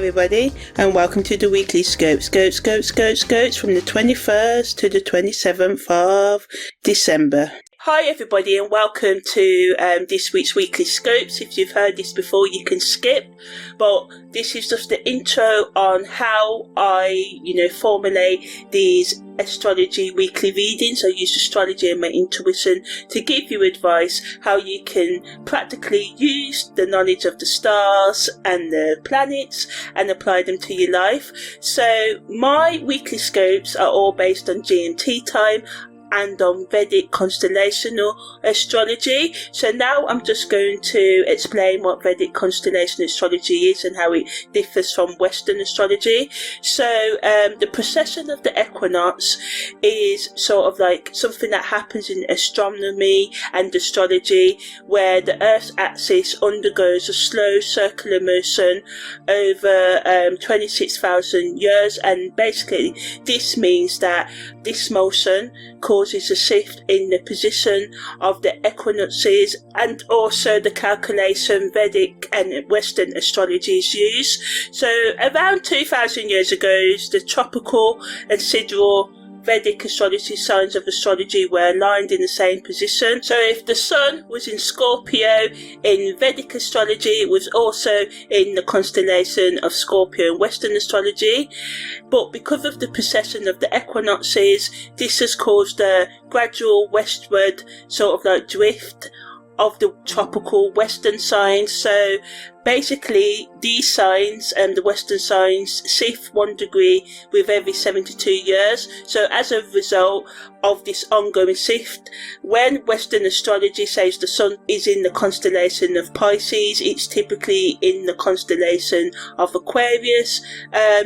everybody, and welcome to the Weekly Scopes from the 21st to the 27th of December. Hi everybody, and welcome to this week's Weekly Scopes. If you've heard this before, you can skip, but this is just the intro on how I, formulate these astrology weekly readings. I use astrology and my intuition to give you advice how you can practically use the knowledge of the stars and the planets and apply them to your life. So my weekly scopes are all based on GMT time and on Vedic Constellational Astrology. So now I'm just going to explain what Vedic Constellation Astrology is and how it differs from Western astrology. So the precession of the equinox is sort of like something that happens in astronomy and astrology, where the Earth's axis undergoes a slow circular motion over 26,000 years, and basically this means that this motion causes a shift in the position of the equinoxes and also the calculation Vedic and Western astrologies use. So around 2,000 years ago, the tropical and sidereal Vedic astrology signs of astrology were aligned in the same position. So if the sun was in Scorpio in Vedic astrology, it was also in the constellation of Scorpio in Western astrology. But because of the precession of the equinoxes, this has caused a gradual westward sort of like drift of the tropical Western signs. So basically these signs and the Western signs shift 1 degree with every 72 years. So as a result of this ongoing shift, when Western astrology says the sun is in the constellation of Pisces, it's typically in the constellation of Aquarius.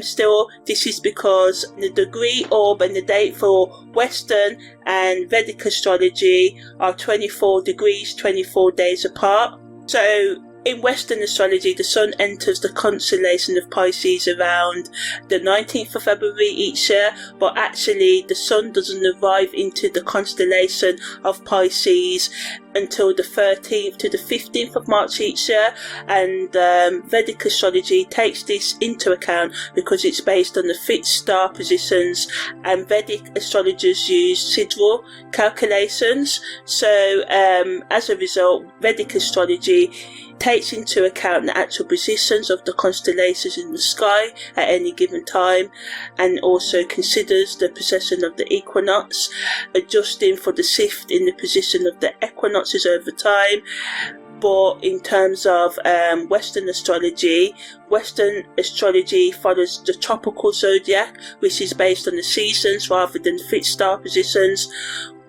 Still, this is because the degree, orb and the date for Western and Vedic astrology are 24 degrees, 24 days apart. So in Western astrology, the sun enters the constellation of Pisces around the 19th of February each year, but actually the sun doesn't arrive into the constellation of Pisces until the 13th to the 15th of March each year, and Vedic astrology takes this into account because it's based on the fixed star positions, and Vedic astrologers use sidereal calculations. So as a result, Vedic astrology takes into account the actual positions of the constellations in the sky at any given time, and also considers the precession of the equinox, adjusting for the shift in the position of the equinoxes over time. But in terms of Western astrology follows the tropical zodiac, which is based on the seasons rather than fixed star positions.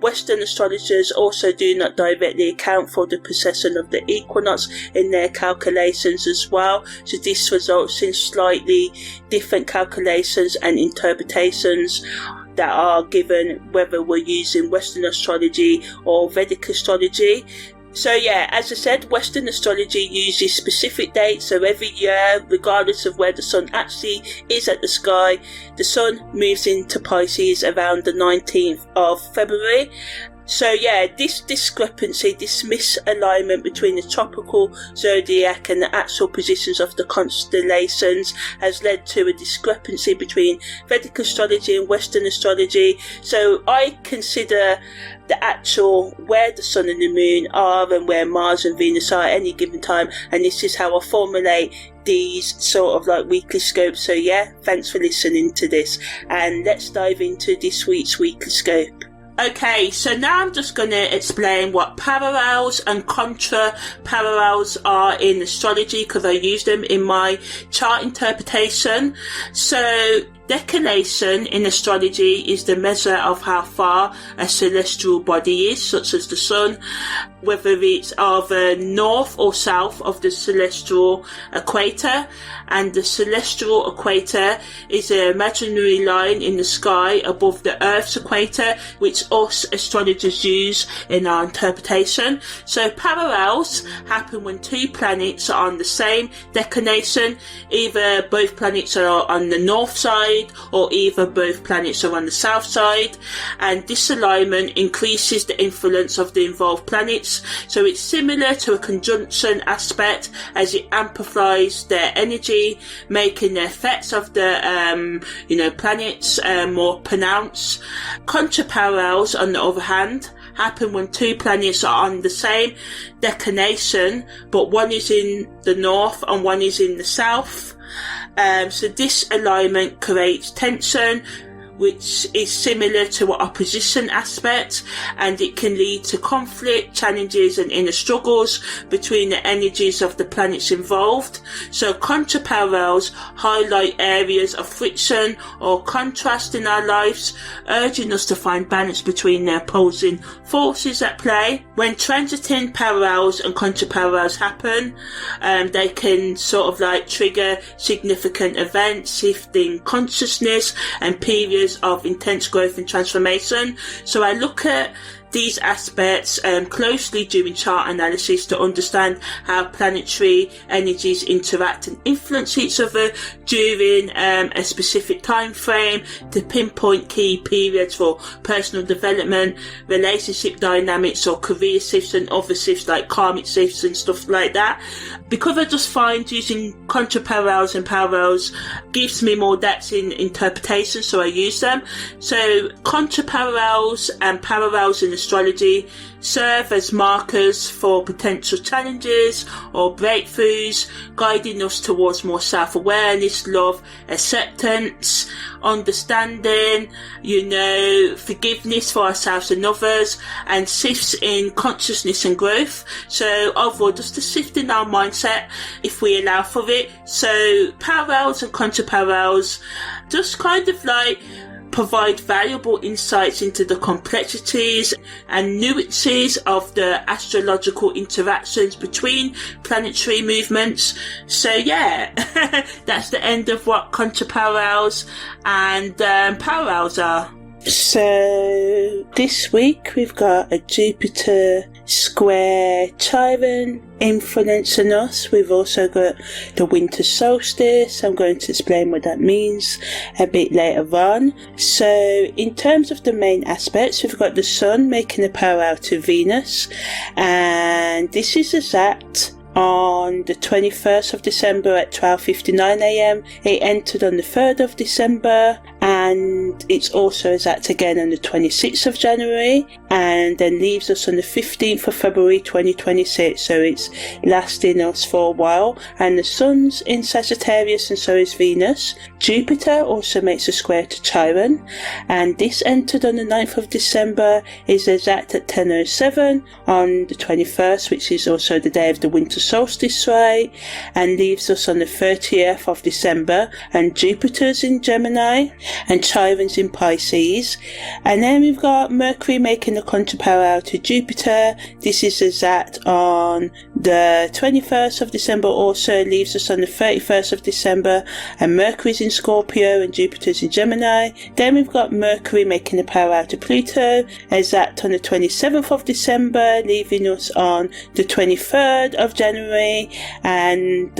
Western astrologers also do not directly account for the precession of the equinox in their calculations as well, so this results in slightly different calculations and interpretations that are given whether we're using Western astrology or Vedic astrology. So yeah, as I said, Western astrology uses specific dates, so every year, regardless of where the sun actually is at the sky, the sun moves into Pisces around the 19th of February. So yeah, this discrepancy, this misalignment between the tropical zodiac and the actual positions of the constellations has led to a discrepancy between Vedic astrology and Western astrology. So I consider the actual where the sun and the moon are and where Mars and Venus are at any given time, and this is how I formulate these sort of like weekly scopes. So yeah, thanks for listening to this, and let's dive into this week's weekly scope. Okay, so now I'm just going to explain what parallels and contra-parallels are in astrology, because I use them in my chart interpretation. So declination in astrology is the measure of how far a celestial body is, such as the sun, whether it's either north or south of the celestial equator. And the celestial equator is an imaginary line in the sky above the Earth's equator, which us astrologers use in our interpretation. So parallels happen when two planets are on the same declination. Either both planets are on the north side side, or either both planets are on the south side. And this alignment increases the influence of the involved planets. So it's similar to a conjunction aspect, as it amplifies their energy, making the effects of the planets more pronounced. Contra-parallels, on the other hand, happen when two planets are on the same declination, but one is in the north and one is in the south. So this alignment creates tension, which is similar to an opposition aspect, and it can lead to conflict, challenges and inner struggles between the energies of the planets involved. So contra-parallels highlight areas of friction or contrast in our lives, urging us to find balance between the opposing forces at play. When transiting parallels and contra-parallels happen, they can sort of trigger significant events, shifting consciousness and periods of intense growth and transformation. So I look at these aspects closely during chart analysis to understand how planetary energies interact and influence each other during a specific time frame, to pinpoint key periods for personal development, relationship dynamics or career shifts, and other shifts like karmic shifts and stuff like that. Because I just find using contra-parallels and parallels gives me more depth in interpretation, so I use them. So contra-parallels and parallels in astrology serve as markers for potential challenges or breakthroughs, guiding us towards more self-awareness, love, acceptance, understanding, forgiveness for ourselves and others, and shifts in consciousness and growth. So overall, just a shift in our mindset if we allow for it. So parallels and contra-parallels just kind of provide valuable insights into the complexities and nuances of the astrological interactions between planetary movements. So yeah, that's the end of what contra-parallels and parallels are. So this week we've got a Jupiter square Chiron influencing us. We've also got the winter solstice. I'm going to explain what that means a bit later on. So in terms of the main aspects, we've got the Sun making a parallel to Venus, and this is exact on the 21st of December at 12:59am. It entered on the 3rd of December, and it's also exact again on the 26th of January, and then leaves us on the 15th of February 2026. So it's lasting us for a while. And the Sun's in Sagittarius, and so is Venus. Jupiter also makes a square to Chiron, and this entered on the 9th of December, is exact at 10:07 on the 21st, which is also the day of the winter solstice, right? And leaves us on the 30th of December. And Jupiter's in Gemini and Chiron's in Pisces. And then we've got Mercury making a contra-parallel to Jupiter. This is exact on the 21st of December, also leaves us on the 31st of December. And Mercury's in Scorpio and Jupiter's in Gemini. Then we've got Mercury making a parallel to Pluto, exact on the 27th of December, leaving us on the 23rd of January. And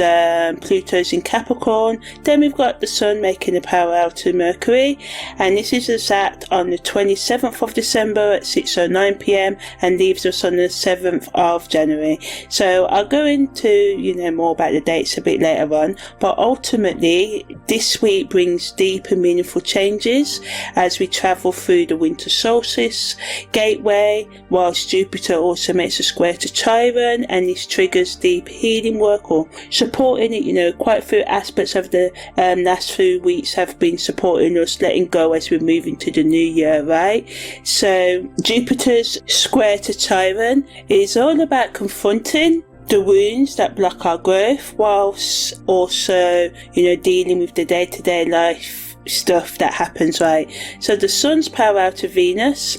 Pluto's in Capricorn. Then we've got the Sun making a parallel to Mercury, and this is exact on the 27th of December at 6:09pm, and leaves us on the 7th of January. So I'll go into more about the dates a bit later on, but ultimately this week brings deep and meaningful changes as we travel through the winter solstice gateway, whilst Jupiter also makes a square to Chiron, and this triggers deep healing work or supporting it. Quite a few aspects of the last few weeks have been supporting us letting go as we move into the new year, right? So Jupiter's square to Chiron is all about confronting the wounds that block our growth, whilst also dealing with the day-to-day life stuff that happens, right? So the Sun's parallel to Venus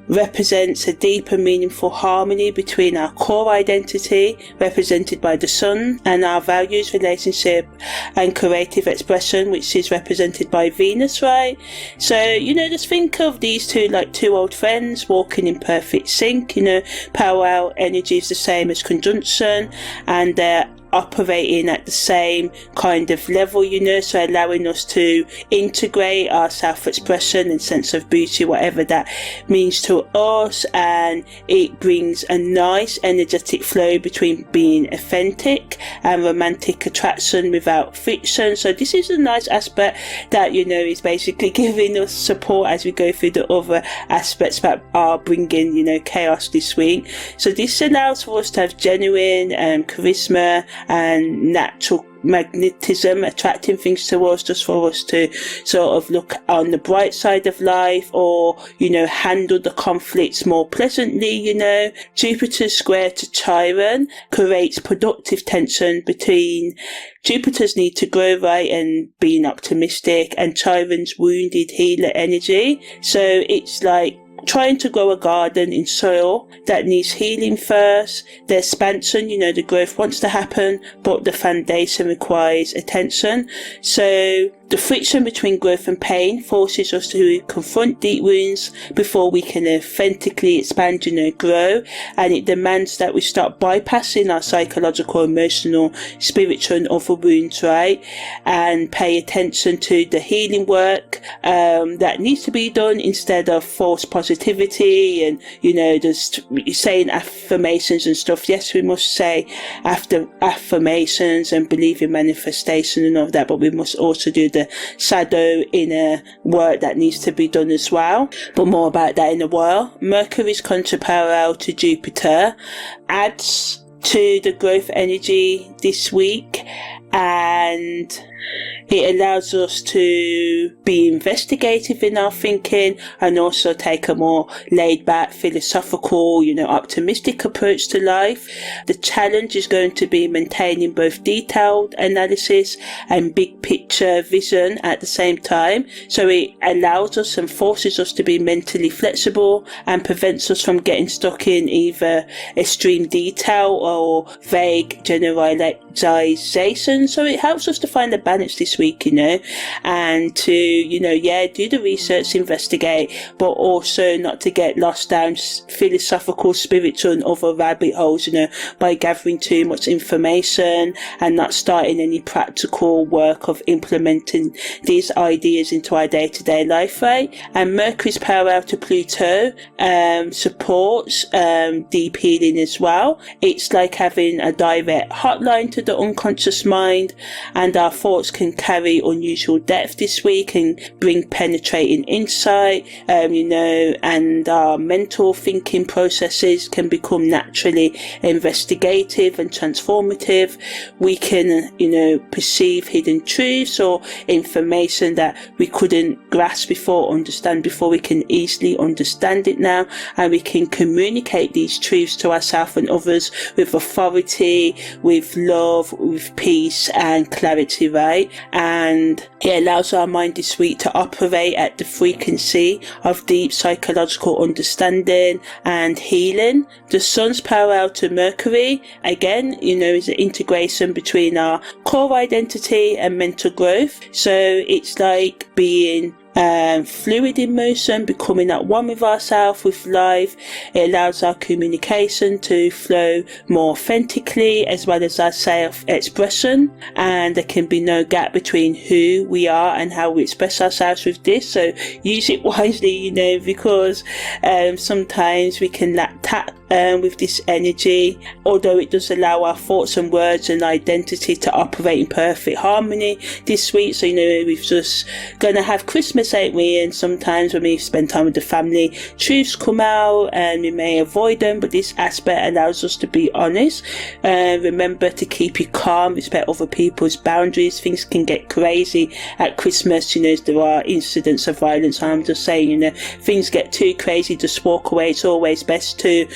represents a deep and meaningful harmony between our core identity, represented by the Sun, and our values, relationship and creative expression, which is represented by Venus, right? So just think of these two like two old friends walking in perfect sync. Parallel energy is the same as conjunction, and they're operating at the same kind of level, so allowing us to integrate our self-expression and sense of beauty, whatever that means to us, and it brings a nice energetic flow between being authentic and romantic attraction without fiction. So this is a nice aspect that is basically giving us support as we go through the other aspects that are bringing chaos this week. So this allows for us to have genuine charisma and natural magnetism, attracting things to us, just for us to sort of look on the bright side of life, or handle the conflicts more pleasantly. Jupiter square to Chiron creates productive tension between Jupiter's need to grow right and being optimistic, and Chiron's wounded healer energy. So it's like trying to grow a garden in soil that needs healing first. The expansion, the growth wants to happen, but the foundation requires attention. So the friction between growth and pain forces us to confront deep wounds before we can authentically expand, grow. And it demands that we start bypassing our psychological, emotional, spiritual and other wounds, right? And pay attention to the healing work that needs to be done, instead of false positivity and, just saying affirmations and stuff. Yes, we must say affirmations and believe in manifestation and all of that, but we must also do the shadow inner work that needs to be done as well. But more about that in a while. Mercury's contra-parallel to Jupiter adds to the growth energy this week, and it allows us to be investigative in our thinking, and also take a more laid back, philosophical, optimistic approach to life. The challenge is going to be maintaining both detailed analysis and big picture vision at the same time. So it allows us and forces us to be mentally flexible, and prevents us from getting stuck in either extreme detail or vague generalization. So it helps us to find a balance this week, and to, do the research, investigate, but also not to get lost down philosophical, spiritual and other rabbit holes, by gathering too much information and not starting any practical work of implementing these ideas into our day-to-day life, right? And Mercury's parallel to Pluto supports deep healing as well. It's like having a direct hotline to the unconscious mind, and our thoughts can carry unusual depth this week and bring penetrating insight, and our mental thinking processes can become naturally investigative and transformative. We can, perceive hidden truths or information that we couldn't grasp before, understand before. We can easily understand it now, and we can communicate these truths to ourselves and others with authority, with love, with peace and clarity, right? And it allows our mind this week to operate at the frequency of deep psychological understanding and healing. The sun's parallel to Mercury, again, is an integration between our core identity and mental growth. So it's like being fluid in motion, becoming at one with ourselves, with life. It allows our communication to flow more authentically, as well as our self-expression, and there can be no gap between who we are and how we express ourselves with this. So use it wisely, because sometimes we can lack tact with this energy, although it does allow our thoughts and words and identity to operate in perfect harmony this week. So we've just gonna have Christmas, ain't we? And sometimes when we spend time with the family, truths come out and we may avoid them, but this aspect allows us to be honest. Remember to keep you calm, respect other people's boundaries. Things can get crazy at Christmas, there are incidents of violence. I'm just saying, things get too crazy, just walk away. It's always best to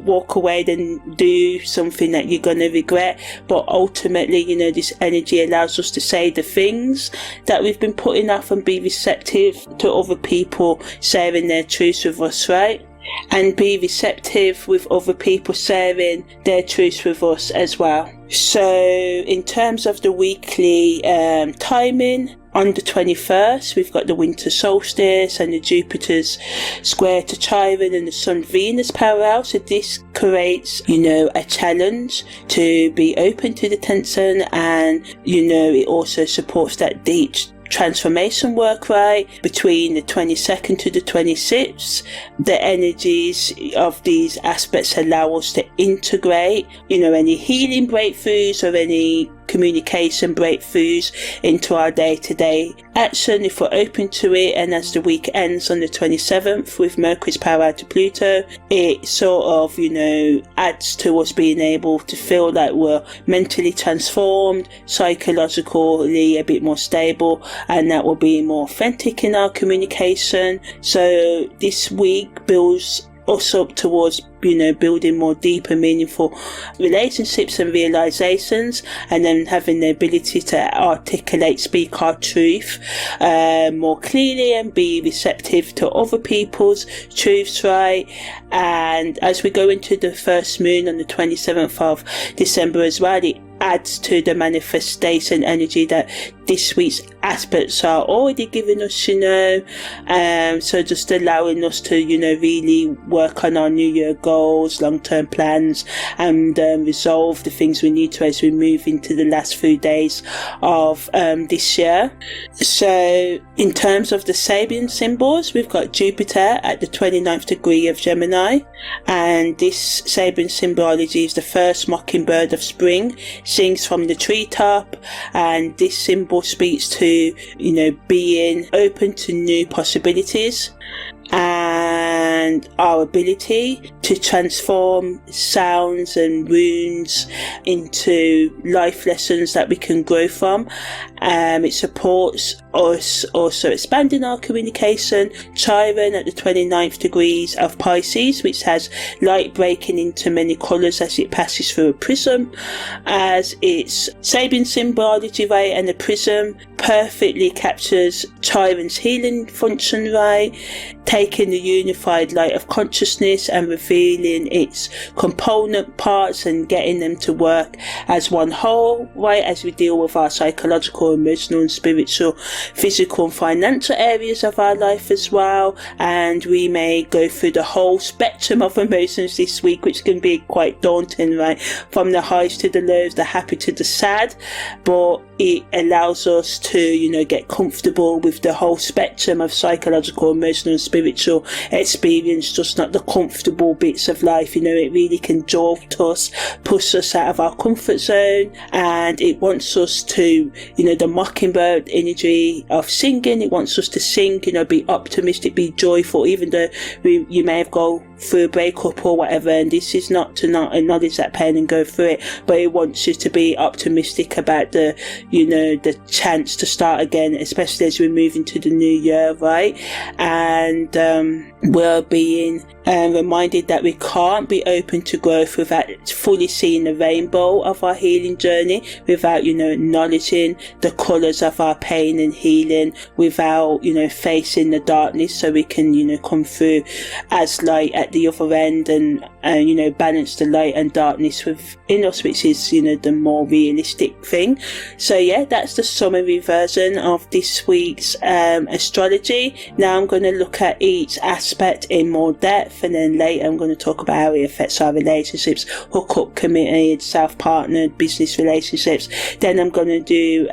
walk away than do something that you're going to regret. But ultimately, this energy allows us to say the things that we've been putting off and be receptive to other people sharing their truths with us, right? And be receptive with other people sharing their truths with us as well. So in terms of the weekly timing, On the 21st, we've got the winter solstice and the Jupiter's square to Chiron and the Sun-Venus parallel. So this creates, a challenge to be open to the tension, and, it also supports that deep transformation work, right? Between the 22nd to the 26th, the energies of these aspects allow us to integrate, any healing breakthroughs or any communication breakthroughs into our day-to-day action if we're open to it. And as the week ends on the 27th with Mercury's parallel to Pluto, it sort of, adds to us being able to feel like we're mentally transformed, psychologically a bit more stable, and that we're being more authentic in our communication. So this week builds us up towards building more deep and meaningful relationships and realizations, and then having the ability to speak our truth more clearly and be receptive to other people's truths, right? And as we go into the first moon on the 27th of December as well, it adds to the manifestation energy that this week's aspects are already giving us, so just allowing us to, really work on our New Year goals, long-term plans, and resolve the things we need to as we move into the last few days of this year. So in terms of the Sabian symbols, we've got Jupiter at the 29th degree of Gemini, and this Sabian symbology is the first mockingbird of spring, sings from the treetop, and this symbol speaks to, being open to new possibilities and our ability to transform sounds and runes into life lessons that we can grow from. It supports us also expanding our communication. Chiron at the 29th degrees of Pisces, which has light breaking into many colours as it passes through a prism, as its Sabian symbology, right? And the prism perfectly captures Chiron's healing function, right? Taking the unified light of consciousness and revealing its component parts and getting them to work as one whole, right? As we deal with our psychological, emotional and spiritual, physical and financial areas of our life as well. And we may go through the whole spectrum of emotions this week, which can be quite daunting, right? From the highs to the lows, the happy to the sad, but it allows us to, get comfortable with the whole spectrum of psychological, emotional and spiritual experience, just not the comfortable bits of life. It really can jolt us, push us out of our comfort zone, and it wants us to, the mockingbird energy of singing, it wants us to sing, be optimistic, be joyful, even though you may have gone through a breakup or whatever, and this is not to not acknowledge that pain and go through it, but it wants you to be optimistic about the chance to start again, especially as we move into the new year, right? And we're being reminded that we can't be open to growth without fully seeing the rainbow of our healing journey, without acknowledging the colours of our pain and healing, without facing the darkness, so we can come through as light at the other end, and balance the light and darkness within us, which is the more realistic thing. So yeah, that's the summary version of this week's astrology. Now I'm going to look at each aspect in more depth, and then later I'm going to talk about how it affects our relationships, hookup, committed, self-partnered, business relationships. Then I'm going to do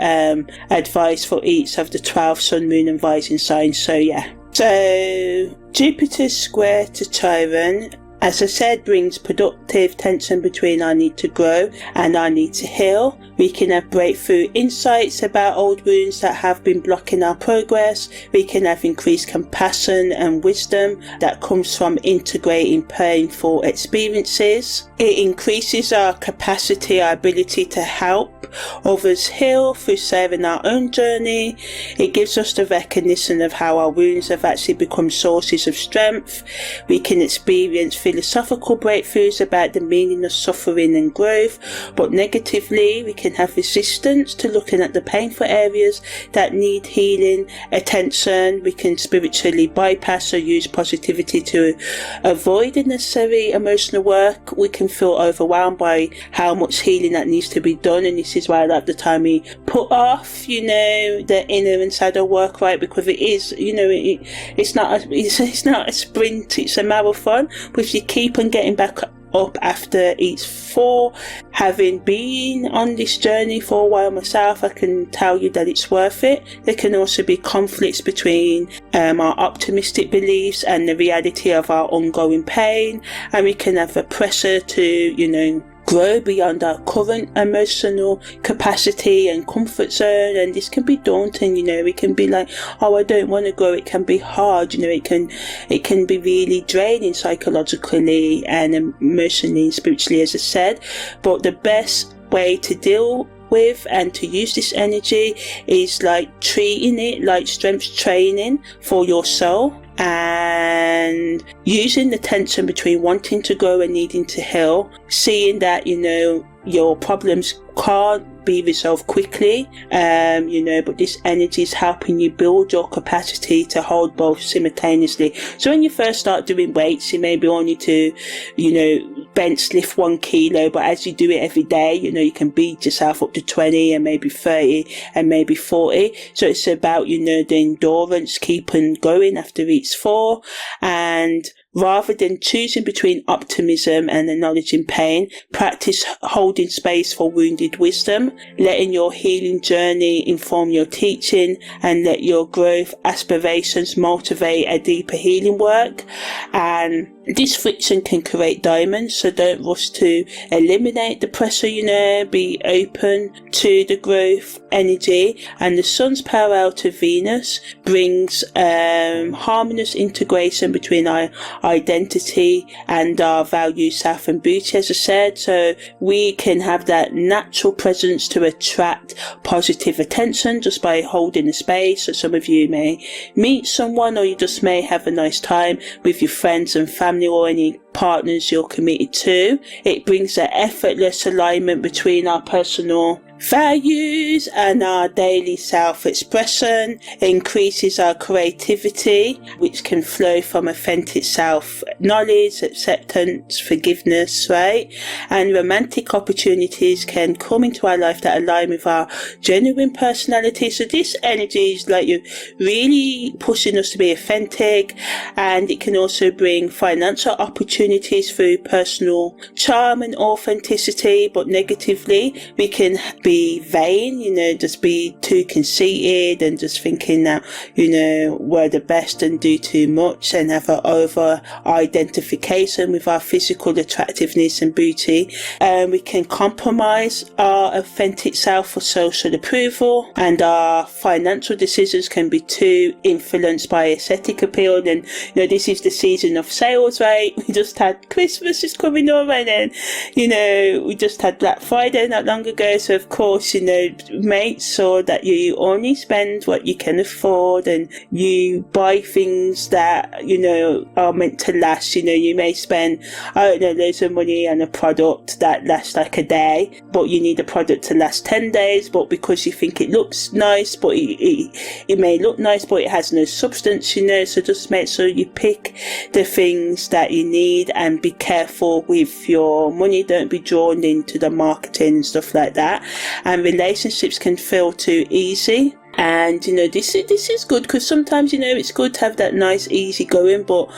advice for each of the 12 sun, moon and rising signs. So yeah. So Jupiter's square to Chiron, as I said, brings productive tension between our need to grow and our need to heal. We can have breakthrough insights about old wounds that have been blocking our progress. We can have increased compassion and wisdom that comes from integrating painful experiences. It increases our capacity, our ability to help others heal through sharing our own journey. It gives us the recognition of how our wounds have actually become sources of strength. We can experience feelings philosophical breakthroughs about the meaning of suffering and growth, but negatively we can have resistance to looking at the painful areas that need healing attention. We can spiritually bypass or use positivity to avoid unnecessary emotional work. We can feel overwhelmed by how much healing that needs to be done, and this is why a lot of the time we put off, you know, the inner and shadow work, right? Because it is, you know, it's not a sprint, it's a marathon. But if you keep on getting back up after each fall, having been on this journey for a while myself, I can tell you that it's worth it. There can also be conflicts between our optimistic beliefs and the reality of our ongoing pain, and we can have a pressure to, you know, grow beyond our current emotional capacity and comfort zone, and this can be daunting. You know, it can be like, oh, I don't want to grow. It can be hard, you know, it can be really draining psychologically and emotionally and spiritually, as I said. But the best way to deal with and to use this energy is like treating it like strength training for your soul, and using the tension between wanting to grow and needing to heal, seeing that, you know, your problems can't be resolved quickly, you know, but this energy is helping you build your capacity to hold both simultaneously. So when you first start doing weights, you may be only to, you know, bench lift 1 kilo, but as you do it every day, you know, you can beat yourself up to 20 and maybe 30 and maybe 40. So it's about, you know, the endurance, keeping going after each fall, and rather than choosing between optimism and acknowledging pain, practice holding space for wounded wisdom, letting your healing journey inform your teaching, and let your growth aspirations motivate a deeper healing work. And this friction can create diamonds, so don't rush to eliminate the pressure, you know, be open to the growth energy. And the sun's parallel to Venus brings harmonious integration between our identity and our values, self and beauty, as I said. So we can have that natural presence to attract positive attention just by holding a space. So some of you may meet someone, or you just may have a nice time with your friends and family or any partners you're committed to. It brings an effortless alignment between our personal values and our daily self-expression, increases our creativity, which can flow from authentic self-knowledge, acceptance, forgiveness, right? And romantic opportunities can come into our life that align with our genuine personality. So this energy is like you're really pushing us to be authentic, and it can also bring financial opportunities through personal charm and authenticity. But negatively, we can be vain, you know, just be too conceited and just thinking that, you know, we're the best and do too much, and have an over identification with our physical attractiveness and beauty. And we can compromise our authentic self for social approval, and our financial decisions can be too influenced by aesthetic appeal. And, you know, this is the season of sales, right? We just had Christmas is coming on, and then, you know, we just had Black Friday not long ago. So of course, you know, make sure that you only spend what you can afford, and you buy things that, you know, are meant to last. You know, you may spend, I don't know, loads of money on a product that lasts like a day, but you need a product to last 10 days, but because you think it looks nice, but it may look nice, but it has no substance, you know. So just make sure you pick the things that you need, and be careful with your money. Don't be drawn into the marketing and stuff like that. And relationships can feel too easy. And, you know, this is good, because sometimes, you know, it's good to have that nice easy going, but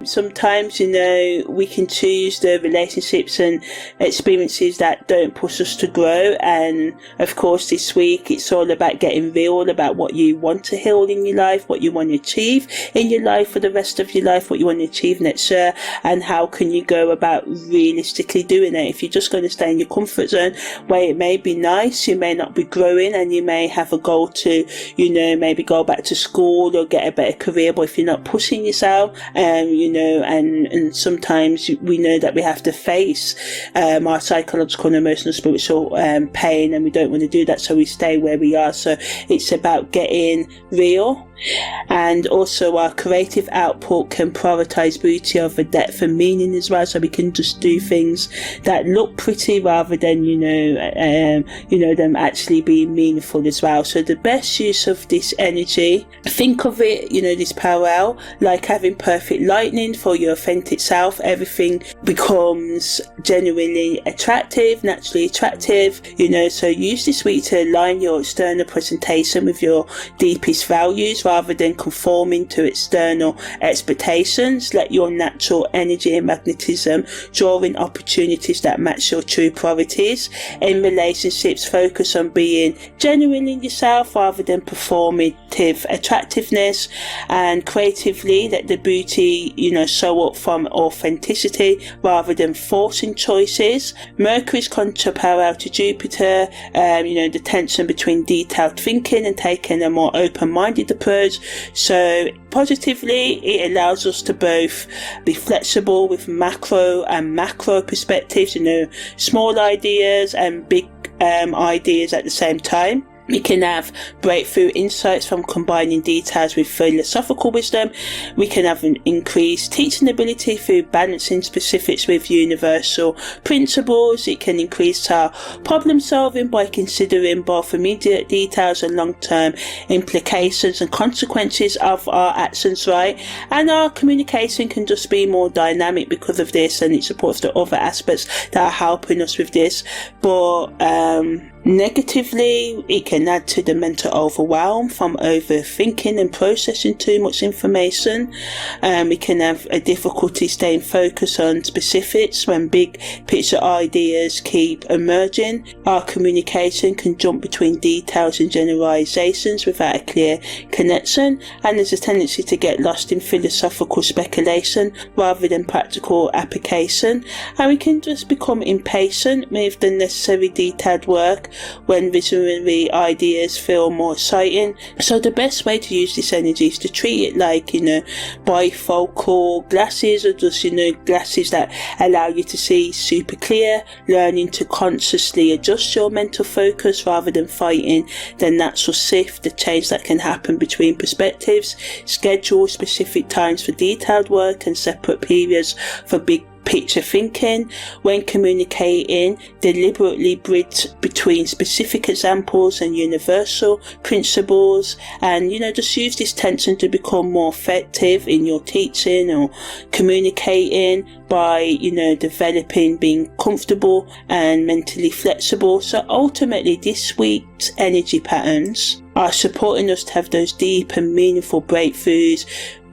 sometimes, you know, we can choose the relationships and experiences that don't push us to grow. And of course, this week it's all about getting real about what you want to heal in your life, what you want to achieve in your life for the rest of your life, what you want to achieve next year, and how can you go about realistically doing it. If you're just going to stay in your comfort zone, where it may be nice, you may not be growing, and you may have a goal to maybe go back to school or get a better career. But if you're not pushing yourself, and sometimes we know that we have to face our psychological and emotional, spiritual pain, and we don't want to do that, so we stay where we are. So it's about getting real. And also our creative output can prioritize beauty over depth and meaning as well, so we can just do things that look pretty rather than them actually being meaningful as well. So the best use of this energy, think of it, this parallel like having perfect lightning for your authentic self. Everything becomes genuinely attractive, naturally attractive, so use this week to align your external presentation with your deepest values rather than conforming to external expectations. Let your natural energy and magnetism draw in opportunities that match your true priorities. In relationships, focus on being genuinely yourself rather than performative attractiveness. And creatively, let the beauty, show up from authenticity rather than forcing choices. Mercury's contra-parallel to Jupiter, the tension between detailed thinking and taking a more open-minded approach. So positively, it allows us to both be flexible with macro and macro perspectives, small ideas and big ideas at the same time. We can have breakthrough insights from combining details with philosophical wisdom. We can have an increased teaching ability through balancing specifics with universal principles. It can increase our problem solving by considering both immediate details and long-term implications and consequences of our actions, right? And our communication can just be more dynamic because of this, and it supports the other aspects that are helping us with this. But negatively, it can add to the mental overwhelm from overthinking and processing too much information. We can have a difficulty staying focused on specifics when big picture ideas keep emerging. Our communication can jump between details and generalizations without a clear connection, and there's a tendency to get lost in philosophical speculation rather than practical application. And we can just become impatient with the necessary detailed work when visionary ideas feel more exciting. So the best way to use this energy is to treat it like, bifocal glasses, or just, glasses that allow you to see super clear, learning to consciously adjust your mental focus rather than fighting the natural shift, the change that can happen between perspectives. Schedule specific times for detailed work and separate periods for big picture thinking. When communicating, deliberately bridge between specific examples and universal principles, and just use this tension to become more effective in your teaching or communicating by developing being comfortable and mentally flexible. So ultimately, this week's energy patterns are supporting us to have those deep and meaningful breakthroughs,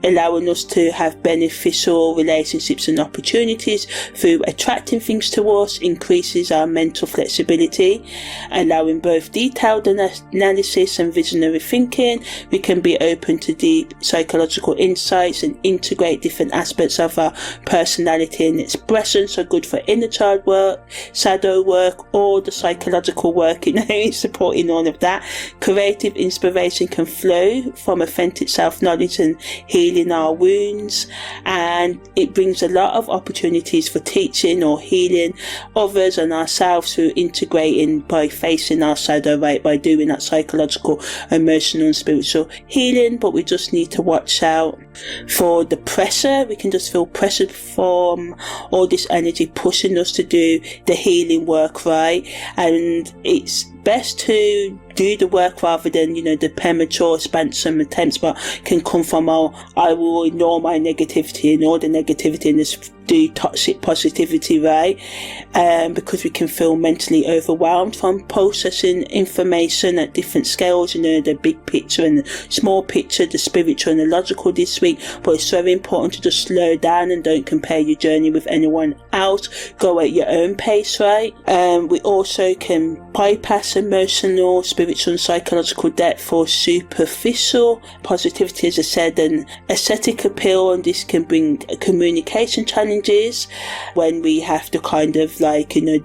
allowing us to have beneficial relationships and opportunities through attracting things to us, increases our mental flexibility, allowing both detailed analysis and visionary thinking. We can be open to deep psychological insights and integrate different aspects of our personality and expression. So good for inner child work, shadow work, or the psychological work, supporting all of that. Creative inspiration can flow from authentic self-knowledge and healing our wounds, and it brings a lot of opportunities for teaching or healing others and ourselves through integrating by facing our shadow, right, by doing that psychological, emotional and spiritual healing. But we just need to watch out for the pressure. We can just feel pressure from all this energy pushing us to do the healing work, right? And it's best to do the work rather than the premature expansion attempts, but can come from I will ignore my negativity and all the negativity and just do toxic positivity, right? Because we can feel mentally overwhelmed from processing information at different scales, the big picture and the small picture, the spiritual and the logical this week. But it's very important to just slow down and don't compare your journey with anyone else. Go at your own pace, right? We also can bypass emotional, spiritual and psychological depth for superficial positivity, as I said, and aesthetic appeal, and this can bring communication challenges when we have to kind of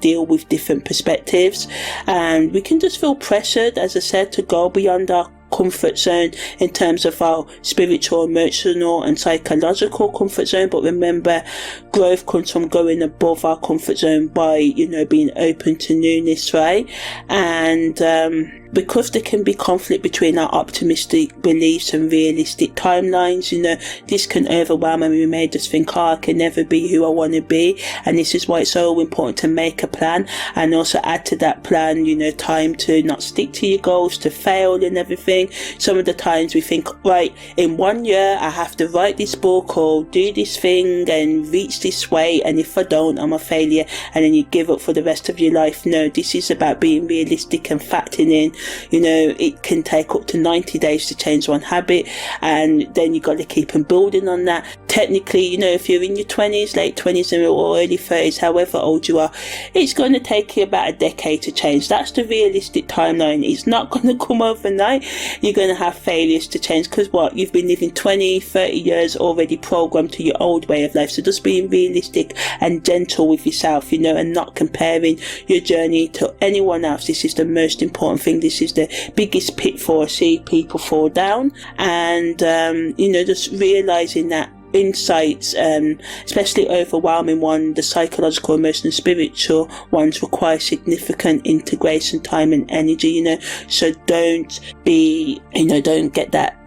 deal with different perspectives, and we can just feel pressured, as I said, to go beyond our comfort zone in terms of our spiritual, emotional and psychological comfort zone. But remember, growth comes from going above our comfort zone by, being open to newness, right? And because there can be conflict between our optimistic beliefs and realistic timelines, this can overwhelm and we may just think, I can never be who I want to be. And this is why it's so important to make a plan and also add to that plan, time to not stick to your goals, to fail and everything. Some of the times we think, right, in 1 year I have to write this book or do this thing and reach this weight, and if I don't, I'm a failure, and then you give up for the rest of your life. No, this is about being realistic and factoring in, it can take up to 90 days to change one habit, and then you got to keep on building on that. Technically, if you're in your 20s, late 20s or early 30s, however old you are, it's going to take you about a decade to change. That's the realistic timeline. It's not going to come overnight. You're going to have failures to change, because you've been living 20, 30 years already programmed to your old way of life. So just being realistic and gentle with yourself, and not comparing your journey to anyone else. This is the most important thing. This is the biggest pitfall I see people fall down. And just realizing that insights, especially overwhelming one, the psychological, emotional, spiritual ones, require significant integration, time and energy, so don't get that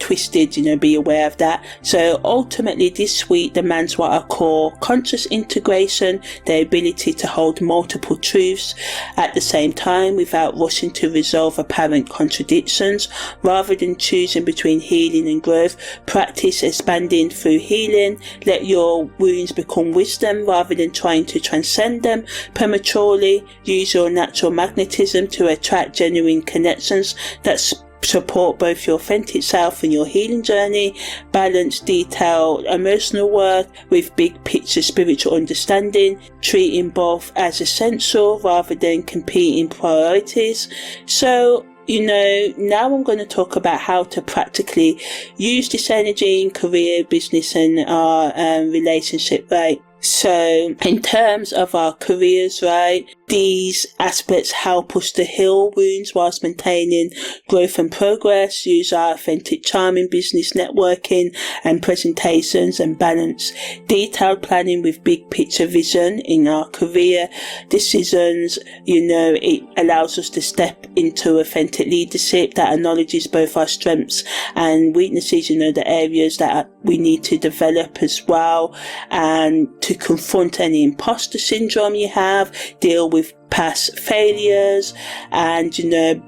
twisted, be aware of that. So ultimately this week demands what I call conscious integration, the ability to hold multiple truths at the same time without rushing to resolve apparent contradictions. Rather than choosing between healing and growth, practice expanding through healing. Let your wounds become wisdom rather than trying to transcend them prematurely. Use your natural magnetism to attract genuine connections that support both your authentic self and your healing journey. Balance detailed emotional work with big picture spiritual understanding, treating both as essential rather than competing priorities. So now I'm going to talk about how to practically use this energy in career, business and our relationship, right? So in terms of our careers, right, these aspects help us to heal wounds whilst maintaining growth and progress. Use our authentic charm in business, networking and presentations, and balance detailed planning with big picture vision in our career decisions. It allows us to step into authentic leadership that acknowledges both our strengths and weaknesses, the areas that we need to develop as well, and to confront any imposter syndrome you have, deal with past failures, and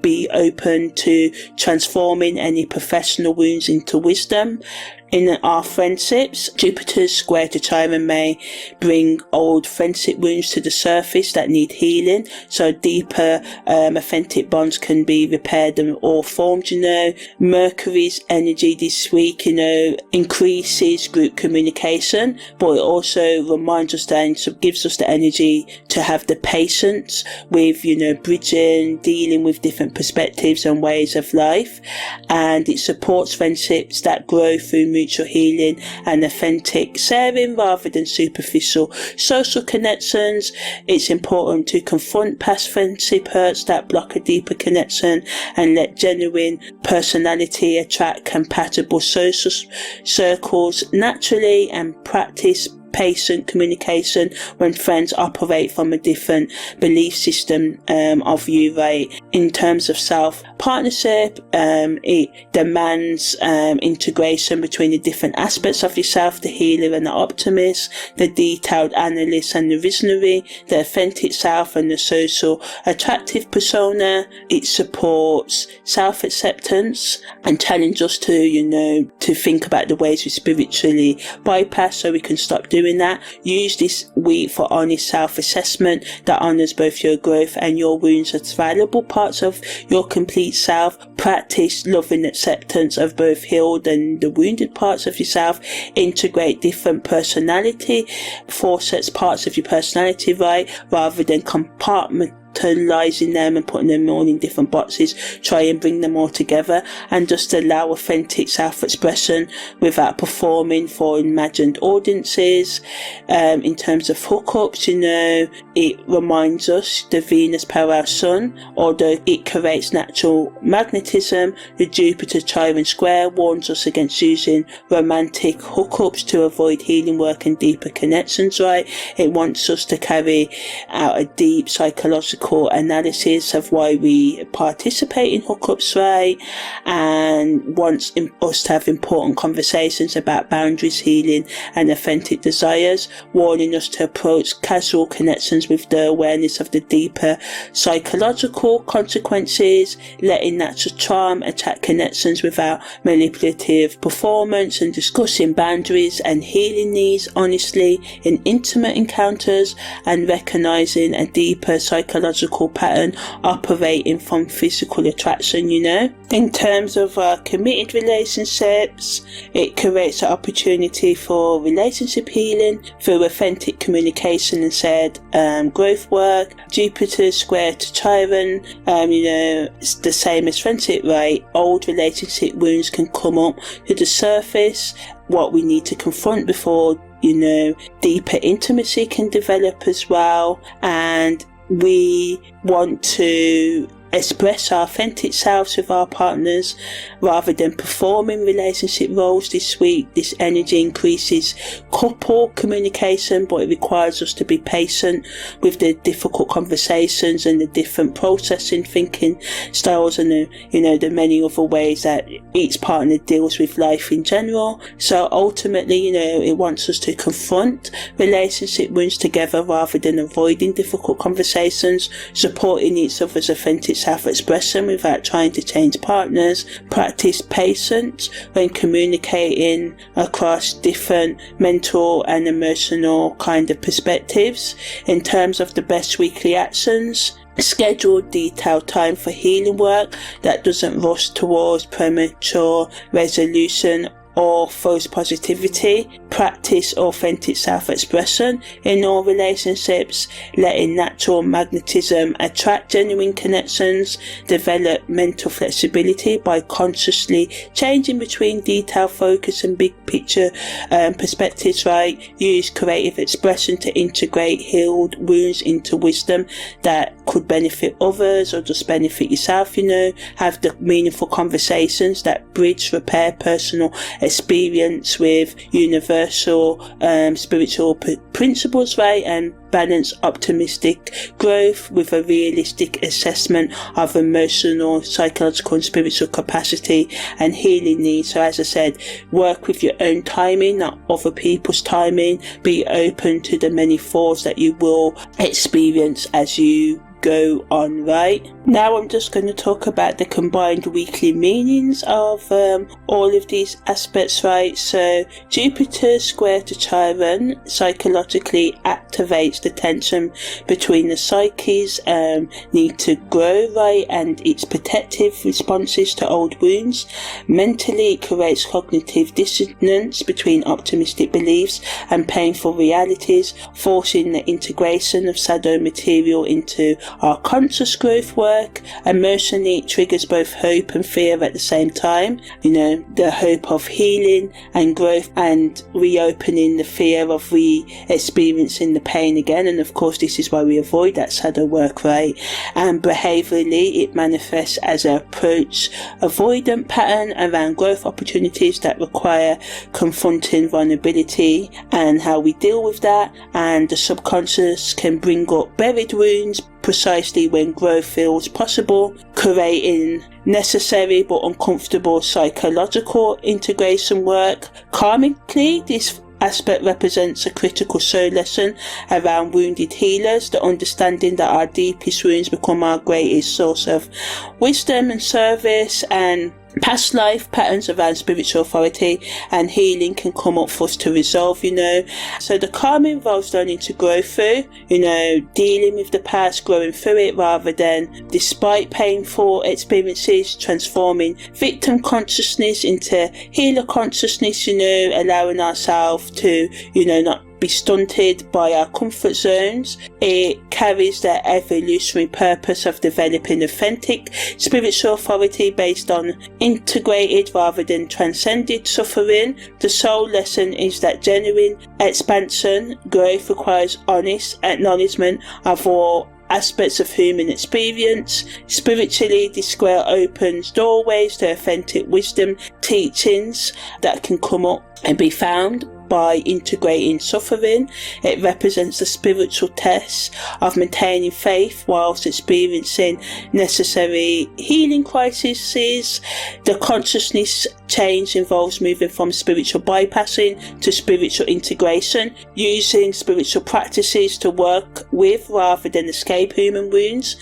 be open to transforming any professional wounds into wisdom. In our friendships, Jupiter's square to Chiron may bring old friendship wounds to the surface that need healing, so deeper authentic bonds can be repaired or formed. Mercury's energy this week increases group communication, but it also reminds us and gives us the energy to have the patience with bridging, dealing with different perspectives and ways of life, and it supports friendships that grow through mutual healing and authentic sharing rather than superficial social connections. It's important to confront past friendship hurts that block a deeper connection and let genuine personality attract compatible social circles naturally, and practice patient communication when friends operate from a different belief system of you, right? In terms of self partnership, it demands integration between the different aspects of yourself, the healer and the optimist, the detailed analyst and the visionary, the authentic self and the social attractive persona. It supports self-acceptance and challenges us to think about the ways we spiritually bypass, so we can stop doing that. Use this week for honest self-assessment that honors both your growth and your wounds as valuable parts of your complete self. Practice loving acceptance of both healed and the wounded parts of yourself. Integrate different personality facets, parts of your personality, right, rather than internalizing them and putting them all in different boxes, try and bring them all together and just allow authentic self-expression without performing for imagined audiences. In terms of hookups, it reminds us the Venus parallel Sun, although it creates natural magnetism, the Jupiter Chiron square warns us against using romantic hookups to avoid healing work and deeper connections, right? It wants us to carry out a deep psychological analysis of why we participate in hookups, right? And wants us to have important conversations about boundaries, healing and authentic desires, warning us to approach casual connections with the awareness of the deeper psychological consequences, letting natural charm attract connections without manipulative performance, and discussing boundaries and healing needs honestly in intimate encounters, and recognizing a deeper psychological pattern operating from physical attraction. In terms of our committed relationships, it creates an opportunity for relationship healing through authentic communication and shared growth work. Jupiter square to Chiron, it's the same as friendship, right? Old relationship wounds can come up to the surface, what we need to confront before deeper intimacy can develop as well. And we want to express our authentic selves with our partners rather than performing relationship roles this week. This energy increases couple communication, but it requires us to be patient with the difficult conversations and the different processing thinking styles and the many other ways that each partner deals with life in general. So ultimately, it wants us to confront relationship wounds together rather than avoiding difficult conversations, supporting each other's authentic self-expression without trying to change partners. Practice patience when communicating across different mental and emotional kind of perspectives. In terms of the best weekly actions, schedule detailed time for healing work that doesn't rush towards premature resolution or false positivity. Practice authentic self-expression in all relationships, letting natural magnetism attract genuine connections. Develop mental flexibility by consciously changing between detail focus and big picture perspectives, right? Use creative expression to integrate healed wounds into wisdom that could benefit others or just benefit yourself. Have the meaningful conversations that bridge, repair personal experience with universal spiritual principles, right? And balance optimistic growth with a realistic assessment of emotional, psychological and spiritual capacity and healing needs. So as I said, work with your own timing, not other people's timing. Be open to the many falls that you will experience as you go on, right? Now I'm just going to talk about the combined weekly meanings of all of these aspects, right? So Jupiter square to Chiron psychologically activates the tension between the psyche's need to grow, right, and its protective responses to old wounds. Mentally, it creates cognitive dissonance between optimistic beliefs and painful realities, forcing the integration of shadow material into our conscious growth work. Emotionally, it triggers both hope and fear at the same time. The hope of healing and growth, and reopening the fear of re-experiencing the pain again. And of course, this is why we avoid that shadow work, right? And behaviorally, it manifests as an approach avoidant pattern around growth opportunities that require confronting vulnerability and how we deal with that. And the subconscious can bring up buried wounds precisely when growth feels possible, creating necessary but uncomfortable psychological integration work. Karmically, this aspect represents a critical soul lesson around wounded healers, the understanding that our deepest wounds become our greatest source of wisdom and service, and past life patterns around spiritual authority and healing can come up for us to resolve. So the karma involves learning to grow through, dealing with the past, growing through it rather than, despite painful experiences, transforming victim consciousness into healer consciousness, allowing ourselves to, not be stunted by our comfort zones. It carries the evolutionary purpose of developing authentic spiritual authority based on integrated rather than transcended suffering. The sole lesson is that genuine expansion, growth requires honest acknowledgement of all aspects of human experience. Spiritually, this square opens doorways to authentic wisdom teachings that can come up and be found by integrating suffering. It represents the spiritual test of maintaining faith whilst experiencing necessary healing crises. The consciousness change involves moving from spiritual bypassing to spiritual integration, using spiritual practices to work with rather than escape human wounds,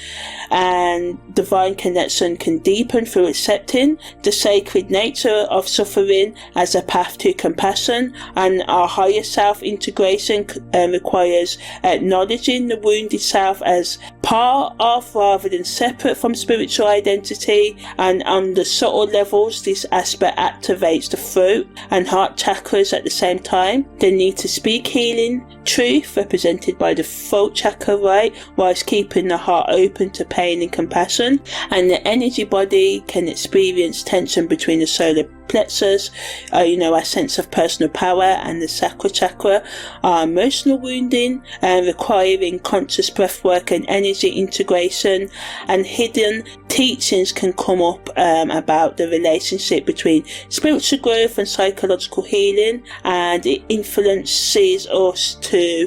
and divine connection can deepen through accepting the sacred nature of suffering as a path to compassion. And our higher self integration requires acknowledging the wounded self as part of rather than separate from spiritual identity. And on the subtle levels, this aspect activates the throat and heart chakras at the same time. The need to speak healing truth, represented by the throat chakra, right, whilst keeping the heart open to pain and compassion. And the energy body can experience tension between the solar plexus, our sense of personal power, and the sacral chakra. Our emotional wounding, requiring conscious breath work and energy integration. And hidden teachings can come up about the relationship between spiritual growth and psychological healing, and it influences us to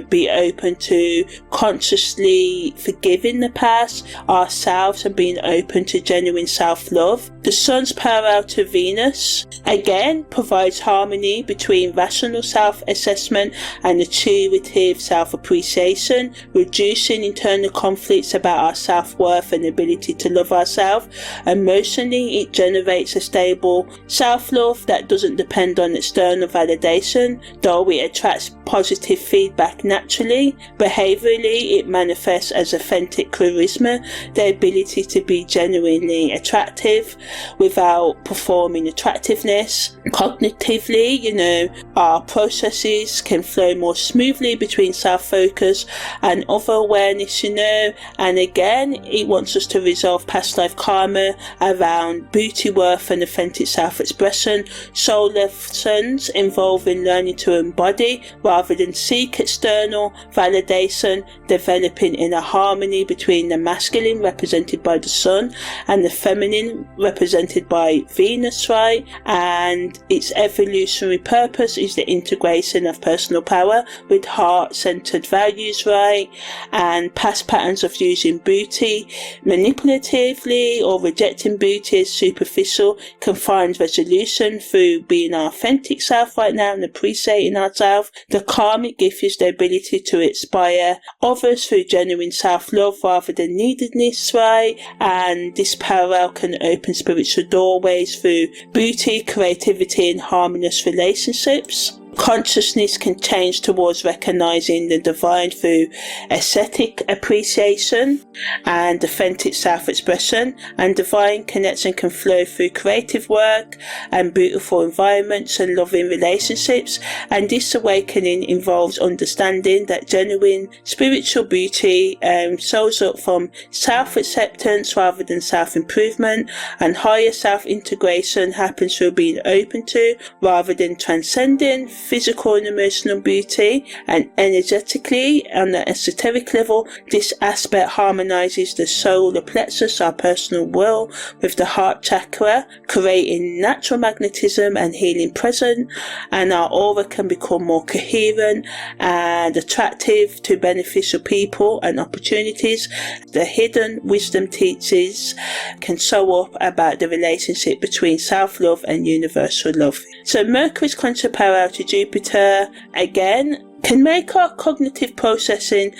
be open to consciously forgiving the past, ourselves, and being open to genuine self-love. The sun's parallel to Venus again provides harmony between rational self-assessment and intuitive self-appreciation, reducing internal conflicts about our self-worth and ability to love ourselves. Emotionally, it generates a stable self-love that doesn't depend on external validation, though it attracts positive feedback naturally. Behaviorally, it manifests as authentic charisma, the ability to be genuinely attractive without performing attractiveness. Cognitively, our processes can flow more smoothly between self-focus and other awareness, and again, it wants us to resolve past life karma around beauty, worth, and authentic self-expression. Soul lessons involving learning to embody rather than seek external validation, developing inner harmony between the masculine, represented by the sun, and the feminine, represented by Venus, right? And its evolutionary purpose is the integration of personal power with heart-centered values, right? And past patterns of using beauty manipulatively or rejecting beauty as superficial can find resolution through being our authentic self right now and appreciating ourselves. The karmic gift is the ability to inspire others through genuine self-love rather than neededness, right? And this parallel can open spiritual doorways through beauty, creativity, and harmonious relationships. Consciousness can change towards recognizing the divine through aesthetic appreciation and authentic self-expression, and divine connection can flow through creative work and beautiful environments and loving relationships. And this awakening involves understanding that genuine spiritual beauty shows up from self-acceptance rather than self-improvement, and higher self-integration happens through being open to rather than transcending physical and emotional beauty. And energetically, on the esoteric level, this aspect harmonizes the solar plexus, our personal will, with the heart chakra, creating natural magnetism and healing present, and our aura can become more coherent and attractive to beneficial people and opportunities. The hidden wisdom teachings can show up about the relationship between self-love and universal love. So Mercury's contra-parallel to Jupiter, again, can make our cognitive processing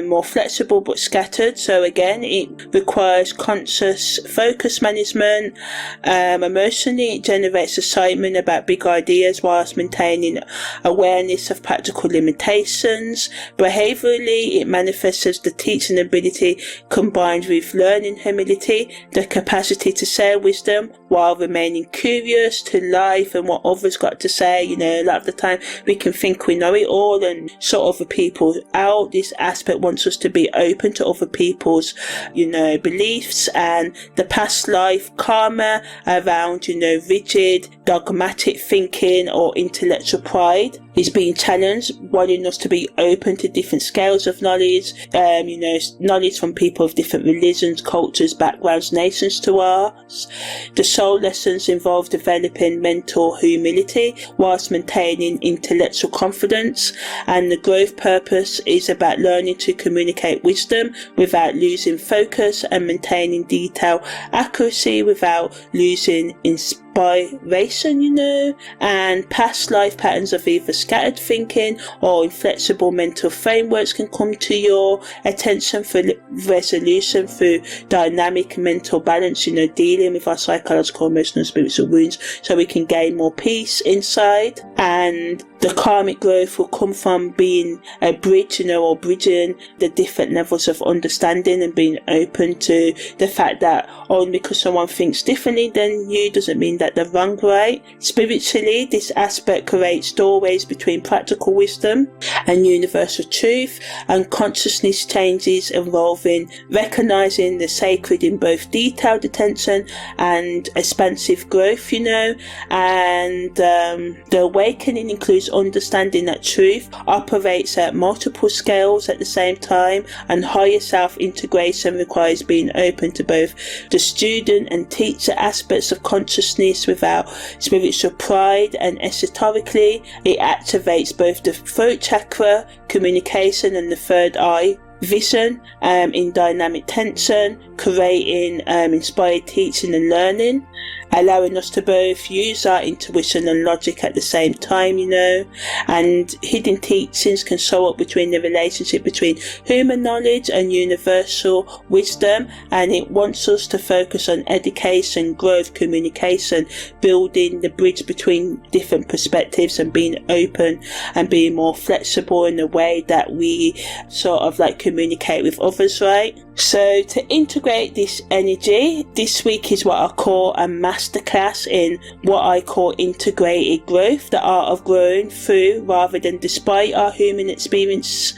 more flexible but scattered. So again, it requires conscious focus management. Emotionally, it generates excitement about big ideas whilst maintaining awareness of practical limitations. Behaviourally, it manifests as the teaching ability combined with learning humility, the capacity to share wisdom while remaining curious to life and what others got to say. You know, a lot of the time we can think we know it all and shut other people out. This aspect wants us to be open to other people's, you know, beliefs and the past life karma around, you know, rigid, dogmatic thinking or intellectual pride is being challenged, wanting us to be open to different scales of knowledge, you know, knowledge from people of different religions, cultures, backgrounds, nations to ours. The soul lessons involve developing mental humility whilst maintaining intellectual confidence, and the growth purpose is about learning to communicate wisdom without losing focus and maintaining detail accuracy without losing inspiration, you know. And past life patterns of either scattered thinking or inflexible mental frameworks can come to your attention for resolution through dynamic mental balance, you know, dealing with our psychological, emotional, spiritual wounds so we can gain more peace inside. And the karmic growth will come from being a bridge, you know, or bridging the different levels of understanding and being open to the fact that only because someone thinks differently than you doesn't mean that they're wrong, right? Spiritually, this aspect creates doorways between practical wisdom and universal truth, and consciousness changes involving recognizing the sacred in both detailed attention and expansive growth, you know. And the awakening includes understanding that truth operates at multiple scales at the same time, and higher self-integration requires being open to both the student and teacher aspects of consciousness without spiritual pride. And esoterically, it activates both the throat chakra, communication, and the third eye, vision, in dynamic tension, creating inspired teaching and learning, allowing us to both use our intuition and logic at the same time, you know. And hidden teachings can show up between the relationship between human knowledge and universal wisdom, and it wants us to focus on education, growth, communication, building the bridge between different perspectives and being open and being more flexible in the way that we sort of like communicate with others, right? So to integrate this energy, this week is what I call a masterclass in what I call integrated growth, the art of growing through rather than despite our human experience.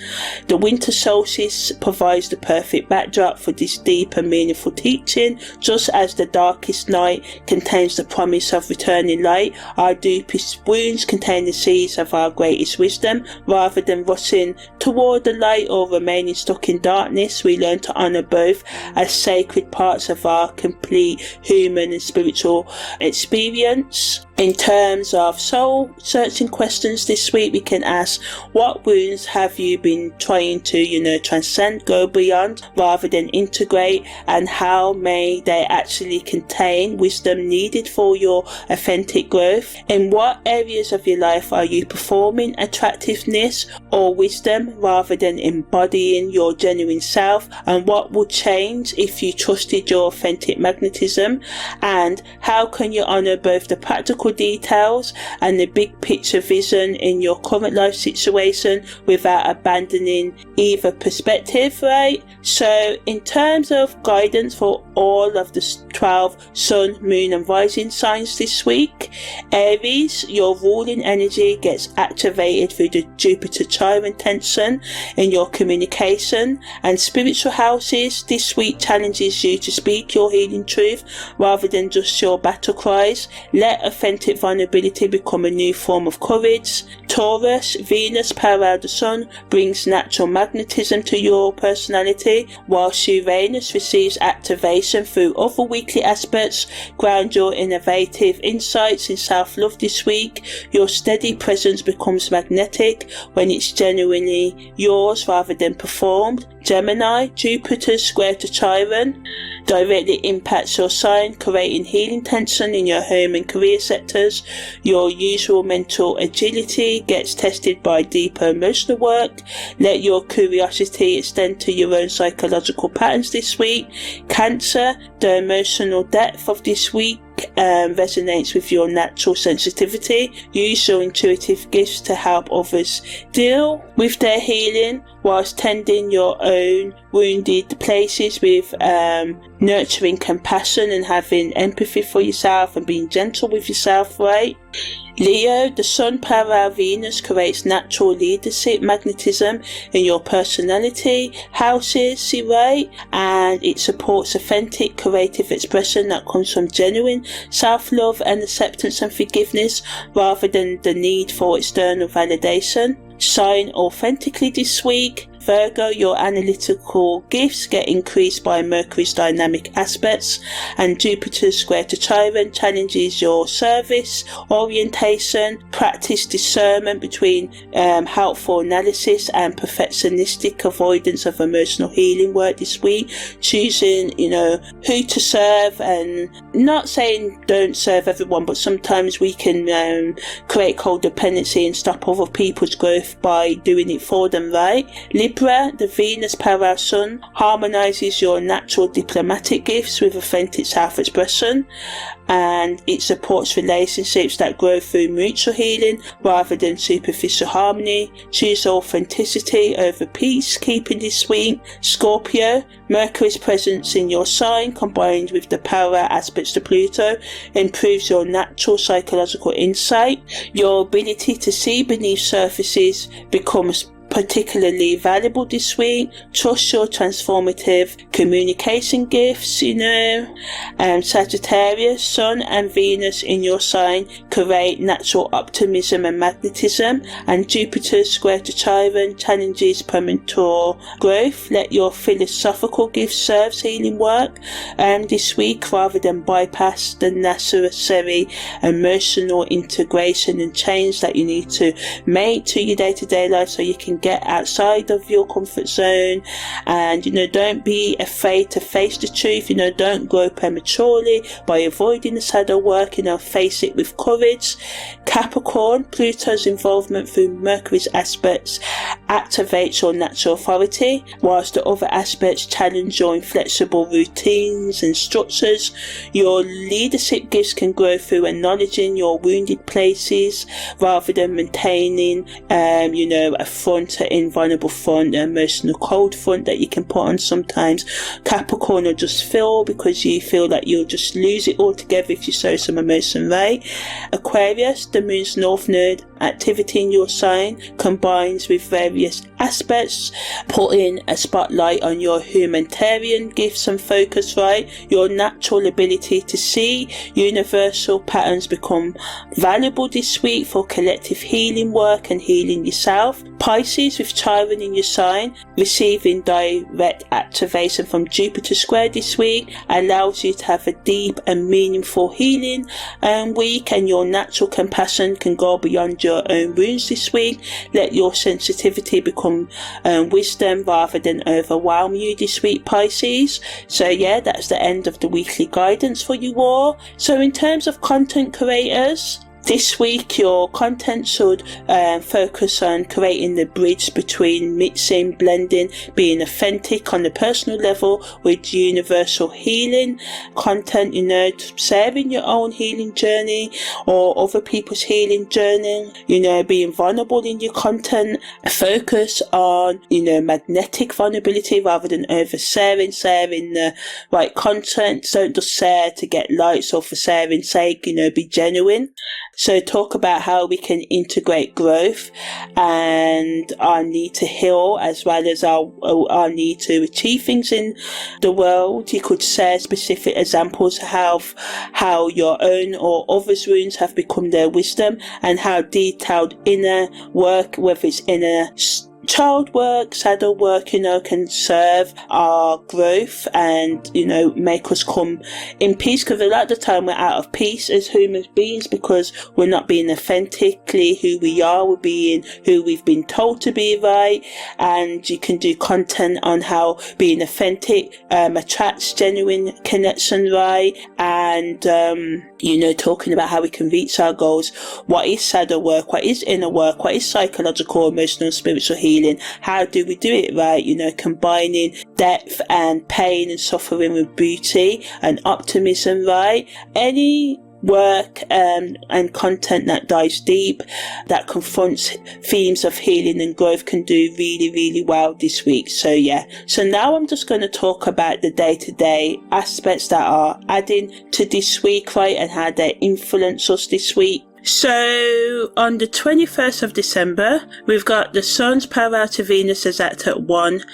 The winter solstice provides the perfect backdrop for this deep and meaningful teaching. Just as the darkest night contains the promise of returning light, our deepest wounds contain the seeds of our greatest wisdom. Rather than rushing toward the light or remaining stuck in darkness, we learn to honor both as sacred parts of our complete human and spiritual experience. In terms of soul searching questions this week, we can ask, what wounds have you been trying to, you know, transcend, go beyond rather than integrate, and how may they actually contain wisdom needed for your authentic growth? In what areas of your life are you performing attractiveness or wisdom rather than embodying your genuine self? And what would change if you trusted your authentic magnetism? And how can you honor both the practical details and the big picture vision in your current life situation without abandoning either perspective, right? So in terms of guidance for all of the 12 sun, moon and rising signs this week, Aries, your ruling energy gets activated through the Jupiter Chiron tension in your communication and spiritual houses. This week challenges you to speak your healing truth rather than just your battle cries. Let authentic vulnerability become a new form of courage. Taurus, Venus parallel the sun brings natural magnetism to your personality, whilst Uranus receives activation communication through other weekly aspects ground your innovative insights in self-love this week. Your steady presence becomes magnetic when it's genuinely yours rather than performed. Gemini, Jupiter square to Chiron directly impacts your sign, creating healing tension in your home and career sectors. Your usual mental agility gets tested by deeper emotional work. Let your curiosity extend to your own psychological patterns this week. Cancer, the emotional depth of this week resonates with your natural sensitivity. Use your intuitive gifts to help others deal with their healing whilst tending your own wounded places with nurturing compassion and having empathy for yourself and being gentle with yourself, right? Leo, the Sun parallel Venus creates natural leadership magnetism in your personality houses, see, right? And it supports authentic creative expression that comes from genuine self-love and acceptance and forgiveness rather than the need for external validation. Shine authentically this week. Virgo, your analytical gifts get increased by Mercury's dynamic aspects, and Jupiter square to Chiron challenges your service orientation. Practice discernment between helpful analysis and perfectionistic avoidance of emotional healing work this week. Choosing, who to serve, and not saying don't serve everyone, but sometimes we can create codependency and stop other people's growth by doing it for them, right? Libra, the Venus parallel Sun harmonizes your natural diplomatic gifts with authentic self-expression, and it supports relationships that grow through mutual healing rather than superficial harmony. Choose authenticity over peacekeeping this week. Scorpio, Mercury's presence in your sign combined with the parallel aspects to Pluto improves your natural psychological insight. Your ability to see beneath surfaces becomes particularly valuable this week. Trust your transformative communication gifts, Sagittarius, Sun and Venus in your sign create natural optimism and magnetism, and Jupiter square to Chiron challenges premature growth. Let your philosophical gifts serve healing work this week rather than bypass the necessary emotional integration and change that you need to make to your day-to-day life so you can get outside of your comfort zone. And don't be afraid to face the truth. Don't grow prematurely by avoiding the shadow work. Face it with courage. Capricorn, Pluto's involvement through Mercury's aspects activates your natural authority, whilst the other aspects challenge your inflexible routines and structures. Your leadership gifts can grow through acknowledging your wounded places rather than maintaining a front, an invulnerable front, an emotional cold front that you can put on sometimes. Capricorn will just feel because you feel like you'll just lose it all together if you show some emotion, right? Aquarius, the moon's north node activity in your sign combines with various aspects, putting a spotlight on your humanitarian gifts and focus, right? Your natural ability to see universal patterns become valuable this week for collective healing work and healing yourself. Pisces, with Chiron in your sign, receiving direct activation from Jupiter square this week allows you to have a deep and meaningful healing week, and your natural compassion can go beyond your own wounds this week. Let your sensitivity become wisdom rather than overwhelm you this week, Pisces. So yeah, that's the end of the weekly guidance for you all. So in terms of content creators, this week your content should focus on creating the bridge between mixing, blending, being authentic on the personal level with universal healing content, sharing your own healing journey or other people's healing journey, being vulnerable in your content. Focus on, magnetic vulnerability rather than oversharing, sharing the right content. Don't just share to get likes or for sharing's sake, be genuine. So talk about how we can integrate growth and our need to heal as well as our need to achieve things in the world. You could share specific examples of how your own or others' wounds have become their wisdom, and how detailed inner work, whether it's inner child work, shadow work, can serve our growth and, make us come in peace, because a lot of the time we're out of peace as human beings because we're not being authentically who we are, we're being who we've been told to be, right? And you can do content on how being authentic attracts genuine connection, right? And, talking about how we can reach our goals, what is shadow work, what is inner work, what is psychological, emotional, spiritual healing, how do we do it right, combining depth and pain and suffering with beauty and optimism, right? Any work and content that dives deep, that confronts themes of healing and growth can do really, really well this week. So now I'm just going to talk about the day-to-day aspects that are adding to this week, right, and how they influence us this week. So on the 21st of December, we've got the Sun's parallel to Venus is at 1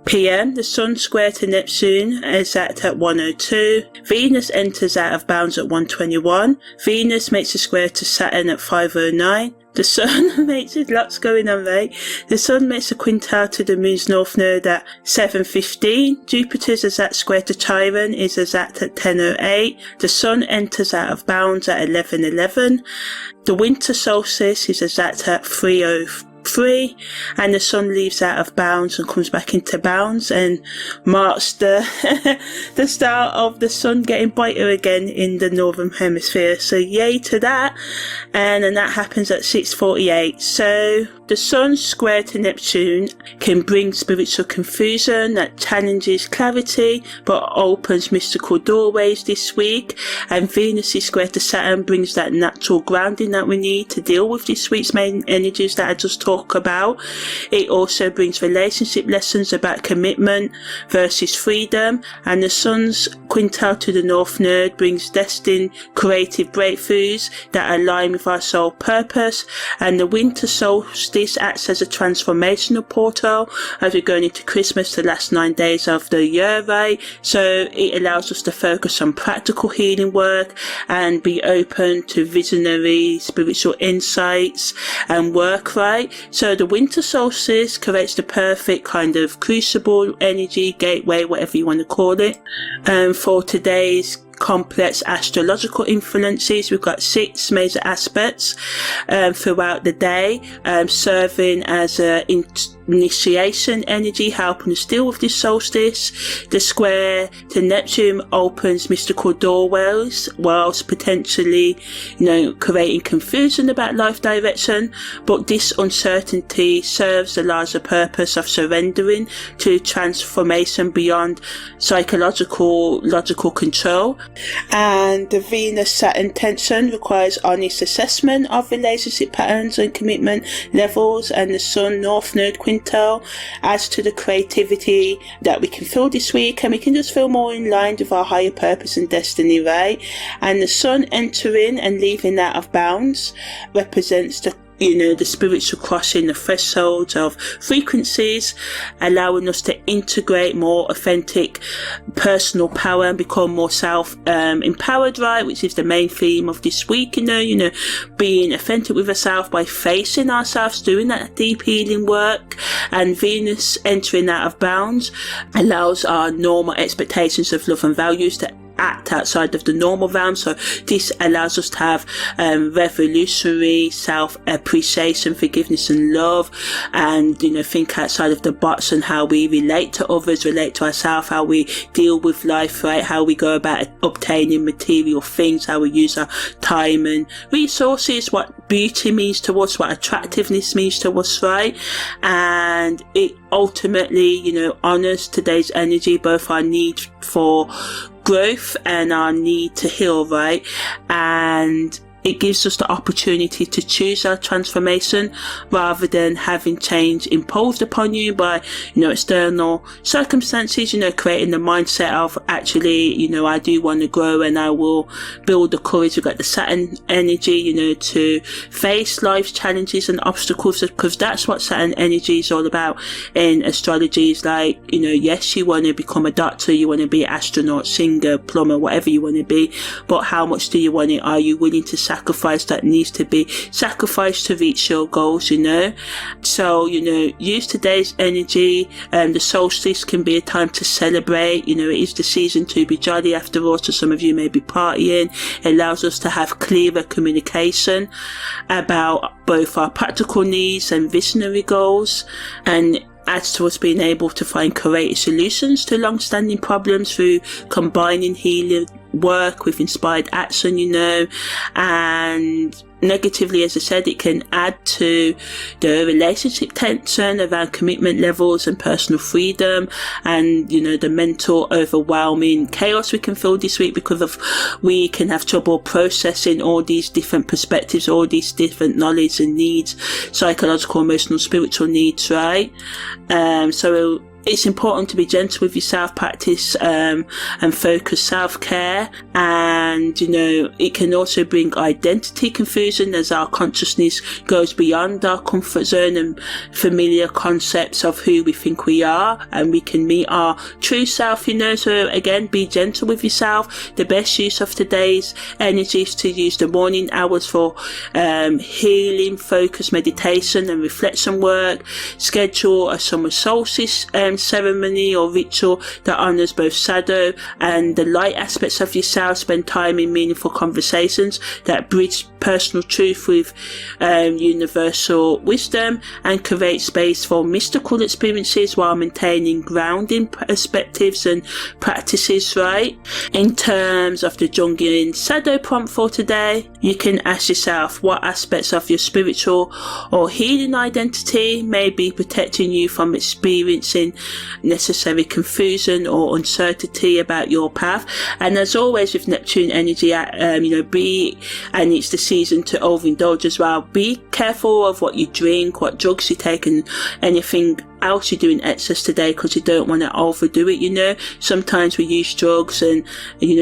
p.m. The Sun square to Neptune is at 1:02. Venus enters out of bounds at 1:21. Venus makes a square to Saturn at 5:09. The Sun makes lots going on, right? The Sun makes a quintile to the Moon's North Node at 7:15. Jupiter's exact square to Chiron is exact at 10:08. The Sun enters out of bounds at 11:11. The winter solstice is exact at 3:03. And the Sun leaves out of bounds and comes back into bounds and marks the start of the Sun getting brighter again in the northern hemisphere. So yay to that. And that happens at 6:48. So the Sun square to Neptune can bring spiritual confusion that challenges clarity but opens mystical doorways this week. And Venus square to Saturn brings that natural grounding that we need to deal with this week's main energies that I just talked about. It also brings relationship lessons about commitment versus freedom. And the Sun's quintile to the North Node brings destined creative breakthroughs that align with our soul purpose. And the winter solstice acts as a transformational portal as we're going into Christmas, the last 9 days of the year, right? So it allows us to focus on practical healing work and be open to visionary spiritual insights and work, right? So the winter solstice creates the perfect kind of crucible, energy, gateway, whatever you want to call it. For today's complex astrological influences, we've got 6 major aspects throughout the day, serving as a initiation energy, helping us deal with this solstice. The square to Neptune opens mystical doorways whilst potentially, creating confusion about life direction. But this uncertainty serves the larger purpose of surrendering to transformation beyond psychological, logical control. And the Venus-Saturn tension requires honest assessment of relationship patterns and commitment levels. And the Sun North Node quintile adds to the creativity that we can feel this week, and we can just feel more in line with our higher purpose and destiny, right? And the Sun entering and leaving out of bounds represents the spiritual crossing the thresholds of frequencies, allowing us to integrate more authentic personal power and become more self-empowered, right? Which is the main theme of this week, being authentic with ourselves by facing ourselves, doing that deep healing work. And Venus entering out of bounds allows our normal expectations of love and values to act outside of the normal realm. So this allows us to have revolutionary self-appreciation, forgiveness and love, and think outside of the box on how we relate to others, relate to ourselves, how we deal with life, right? How we go about obtaining material things, how we use our time and resources, what beauty means to us, what attractiveness means to us, right? And it ultimately, honors today's energy, both our need for growth and our need to heal, right? And it gives us the opportunity to choose our transformation rather than having change imposed upon you by, external circumstances, creating the mindset of actually, I do want to grow and I will build the courage. We've got the Saturn energy, to face life's challenges and obstacles, because that's what Saturn energy is all about in astrology. Is like, yes, you want to become a doctor, you want to be an astronaut, singer, plumber, whatever you want to be, but how much do you want it? Are you willing to sacrifice that needs to be sacrificed to reach your goals, So, use today's energy. The solstice can be a time to celebrate. It is the season to be jolly after all, so some of you may be partying. It allows us to have clearer communication about both our practical needs and visionary goals, and adds to us being able to find creative solutions to long-standing problems through combining healing work with inspired action, and negatively, as I said, it can add to the relationship tension around commitment levels and personal freedom, and the mental overwhelming chaos we can feel this week because we can have trouble processing all these different perspectives, all these different knowledge and needs, psychological, emotional, spiritual needs, right? So it's important to be gentle with yourself, practice and focus self-care, and it can also bring identity confusion as our consciousness goes beyond our comfort zone and familiar concepts of who we think we are, and we can meet our true self, so again, be gentle with yourself. The best use of today's energy is to use the morning hours for healing, focus, meditation and reflection work. Schedule a summer solstice ceremony or ritual that honors both shadow and the light aspects of yourself. Spend time in meaningful conversations that bridge personal truth with universal wisdom, and create space for mystical experiences while maintaining grounding perspectives and practices, right? In terms of the Jungian shadow prompt for today, you can ask yourself what aspects of your spiritual or healing identity may be protecting you from experiencing necessary confusion or uncertainty about your path. And as always with Neptune energy, and it's the season to overindulge as well. Be careful of what you drink, what drugs you take, and anything else you do in excess today, because you don't want to overdo it. Sometimes we use drugs and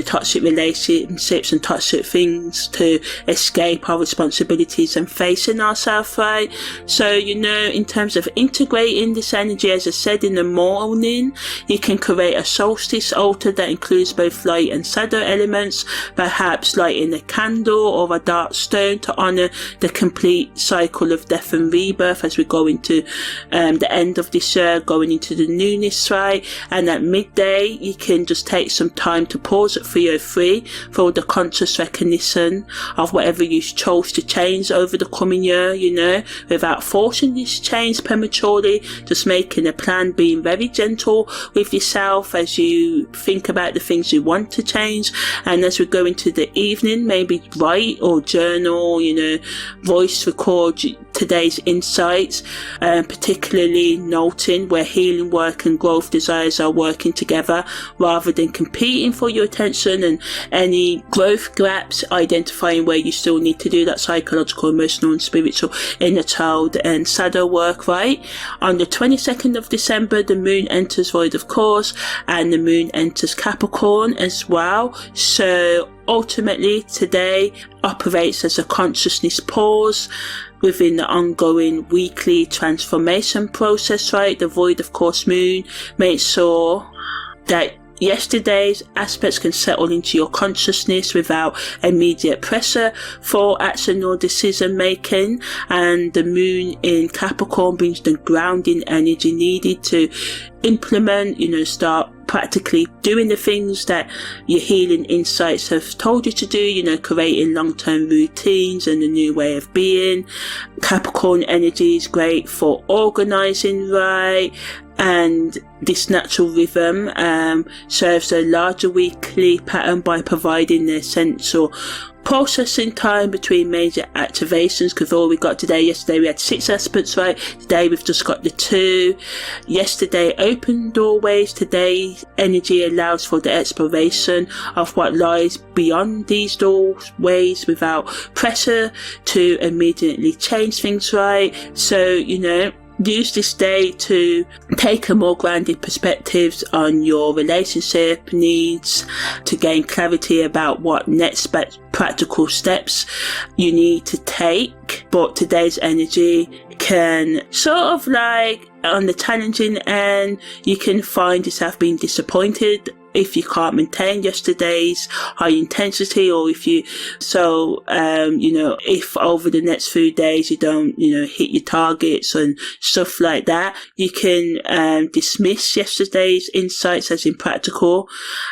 toxic relationships and toxic things to escape our responsibilities and facing ourselves, right? So in terms of integrating this energy, as I said, in the morning you can create a solstice altar that includes both light and shadow elements, perhaps lighting a candle or a dark stone to honor the complete cycle of death and rebirth as we go into the end of this year, going into the newness, right? And at midday you can just take some time to pause at 3:03 for the conscious recognition of whatever you chose to change over the coming year, without forcing this change prematurely, just making a plan, being very gentle with yourself as you think about the things you want to change. And as we go into the evening, maybe write or journal, voice record today's insights, particularly noting where healing work and growth desires are working together rather than competing for your attention, and any growth gaps, identifying where you still need to do that psychological, emotional and spiritual inner child and shadow work, right? On the 22nd of December, the moon enters void of course, and the moon enters Capricorn as well. So ultimately today operates as a consciousness pause within the ongoing weekly transformation process, right? The void of course moon makes sure that yesterday's aspects can settle into your consciousness without immediate pressure for action or decision making, and the moon in Capricorn brings the grounding energy needed to implement, start practically doing the things that your healing insights have told you to do, creating long-term routines and a new way of being. Capricorn energy is great for organizing, right? And this natural rhythm serves a larger weekly pattern by providing the essential processing time between major activations, because all we got yesterday we had 6 aspects, right? Today we've just got the 2. Yesterday opened doorways. Today's energy allows for the exploration of what lies beyond these doorways without pressure to immediately change things, right? So use this day to take a more grounded perspectives on your relationship needs, to gain clarity about what next practical steps you need to take. But today's energy can sort of on the challenging end, you can find yourself being disappointed if you can't maintain yesterday's high intensity, or if you, if over the next few days you don't, hit your targets and stuff like that, you can dismiss yesterday's insights as impractical,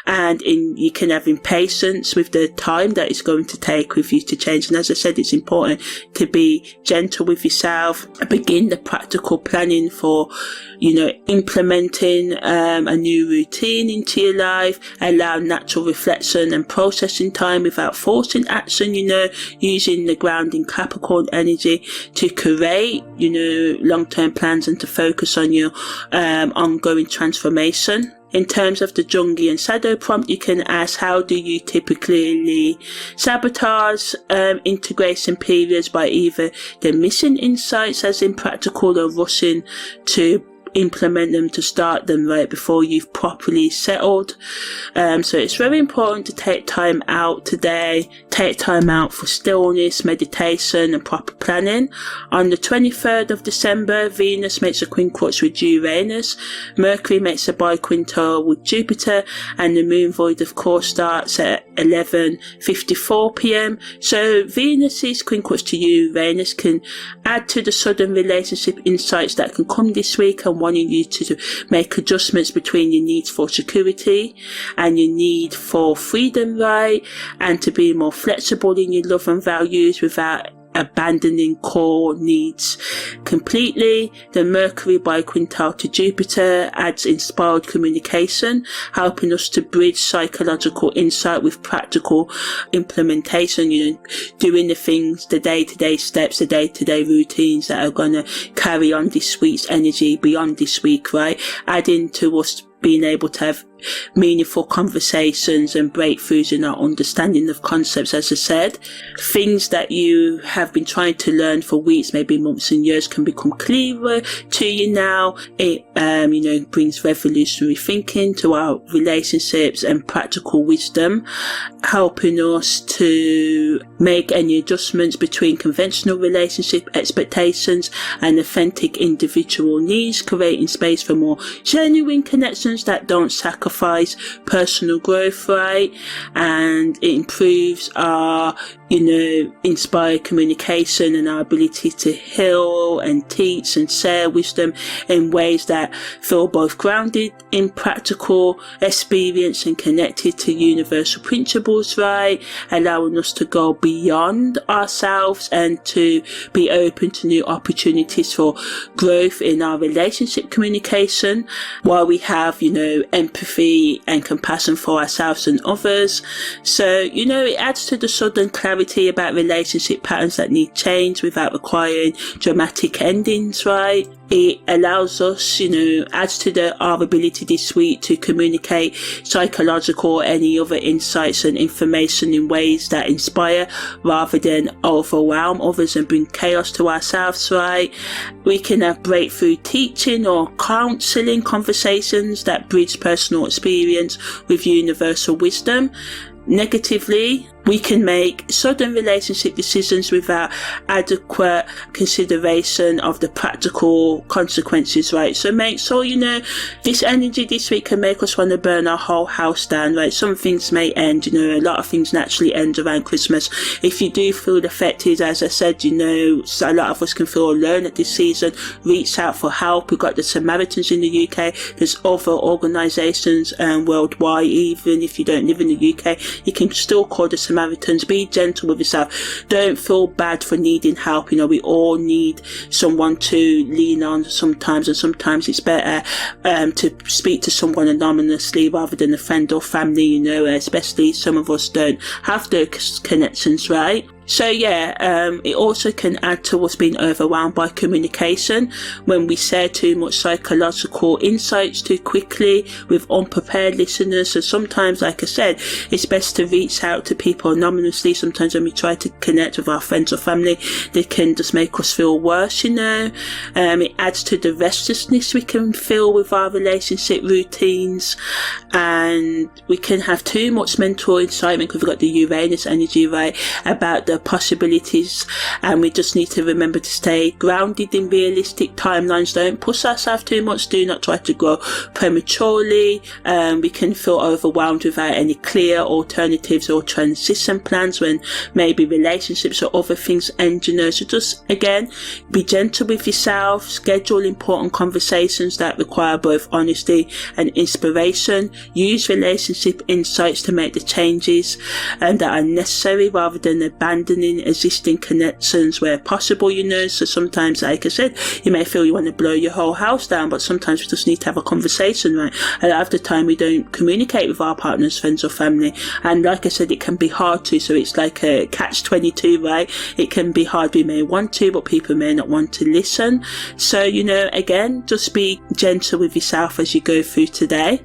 and you can have impatience with the time that it's going to take with you to change. And as I said, it's important to be gentle with yourself, begin the practical planning for, implementing a new routine into your life, allow natural reflection and processing time without forcing action, using the grounding Capricorn energy to create, long-term plans and to focus on your ongoing transformation. In terms of the Jungian shadow prompt, you can ask, how do you typically sabotage integration periods by either the missing insights as impractical or rushing to implement them to start them right before you've properly settled. So it's very important to take time out today, take time out for stillness, meditation and proper planning. On the 23rd of December, Venus makes a quincunx with Uranus, Mercury makes a biquintal with Jupiter, and the moon void of course starts at 11:54 p.m. So Venus's quincunx to Uranus can add to the sudden relationship insights that can come this week, and wanting you to make adjustments between your needs for security and your need for freedom, right? And to be more flexible in your love and values without abandoning core needs completely. The Mercury biquintal to Jupiter adds inspired communication, helping us to bridge psychological insight with practical implementation, doing the things, the day-to-day steps, the day-to-day routines that are going to carry on this week's energy beyond this week, right? Adding to us being able to have meaningful conversations and breakthroughs in our understanding of concepts. As I said, things that you have been trying to learn for weeks, maybe months and years, can become clearer to you now. It brings revolutionary thinking to our relationships and practical wisdom, helping us to make any adjustments between conventional relationship expectations and authentic individual needs, creating space for more genuine connections that don't sacrifice personal growth, right? And it improves our, inspired communication and our ability to heal and teach and share wisdom in ways that feel both grounded in practical experience and connected to universal principles, right? Allowing us to go beyond ourselves and to be open to new opportunities for growth in our relationship communication, while we have, empathy and compassion for ourselves and others. So, it adds to the sudden clarity about relationship patterns that need change without requiring dramatic endings, right? It allows us, adds to our ability this week to communicate psychological or any other insights and information in ways that inspire rather than overwhelm others and bring chaos to ourselves, right? We can have breakthrough teaching or counseling conversations that bridge personal experience with universal wisdom. Negatively, we can make sudden relationship decisions without adequate consideration of the practical consequences, right? So this energy this week can make us want to burn our whole house down, right? Some things may end, a lot of things naturally end around Christmas. If you do feel affected, as I said, so a lot of us can feel alone at this season, reach out for help. We've got the Samaritans in the UK. There's other organisations worldwide. Even if you don't live in the UK, you can still call the Samaritans. Be gentle with yourself. Don't feel bad for needing help. We all need someone to lean on sometimes, and sometimes it's better to speak to someone anonymously rather than a friend or family, especially some of us don't have those connections, right? So it also can add to us being overwhelmed by communication when we share too much psychological insights too quickly with unprepared listeners. So sometimes, like I said, it's best to reach out to people anonymously. Sometimes when we try to connect with our friends or family, they can just make us feel worse, It adds to the restlessness we can feel with our relationship routines, and we can have too much mental excitement because we've got the Uranus energy, right, about the the possibilities, and we just need to remember to stay grounded in realistic timelines. Don't push ourselves too much, do not try to grow prematurely. We can feel overwhelmed without any clear alternatives or transition plans when maybe relationships or other things end, so just again be gentle with yourself, schedule important conversations that require both honesty and inspiration, use relationship insights to make the changes that are necessary rather than abandoning existing connections where possible, so sometimes, like I said, you may feel you want to blow your whole house down, but sometimes we just need to have a conversation, right? A lot of the time we don't communicate with our partners, friends or family, and like I said, it can be hard to, so it's like a catch-22, right? It can be hard, we may want to, but people may not want to listen. So, again, just be gentle with yourself as you go through today.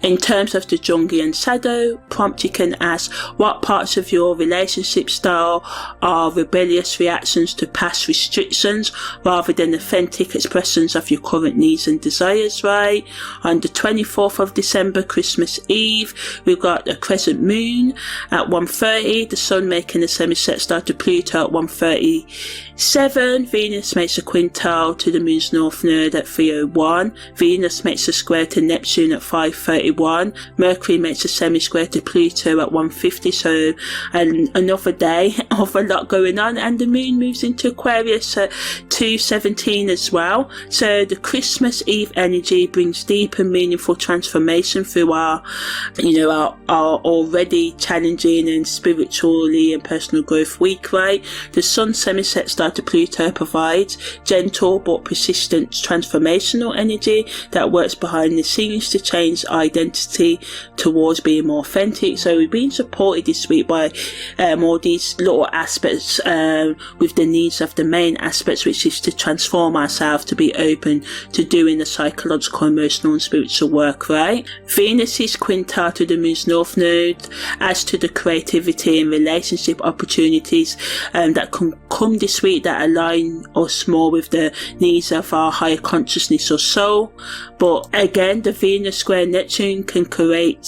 In terms of the Jungian shadow prompt, you can ask what parts of your relationship style are rebellious reactions to past restrictions rather than authentic expressions of your current needs and desires, right? On the 24th of December, Christmas Eve, we've got a crescent moon at 1:30, the sun making a semi-sextile to Pluto at 1:37, Venus makes a quintile to the moon's north node at 3:01, Venus makes a square to Neptune at 5:31, Mercury makes a semi-square to Pluto at 1:50, so another day of a lot going on, and the moon moves into Aquarius at 2:17 as well. So the Christmas Eve energy brings deep and meaningful transformation through our already challenging and spiritually and personal growth week, right? The sun semi-sextile to Pluto provides gentle but persistent transformational energy that works behind the scenes to change identity towards being more authentic. So we've been supported this week by all these little aspects with the needs of the main aspects, which is to transform ourselves, to be open to doing the psychological, emotional and spiritual work, right? Venus is quintile to the moon's north node as to the creativity and relationship opportunities that can come this week that align us more with the needs of our higher consciousness or soul. But again, the Venus square Neptune can create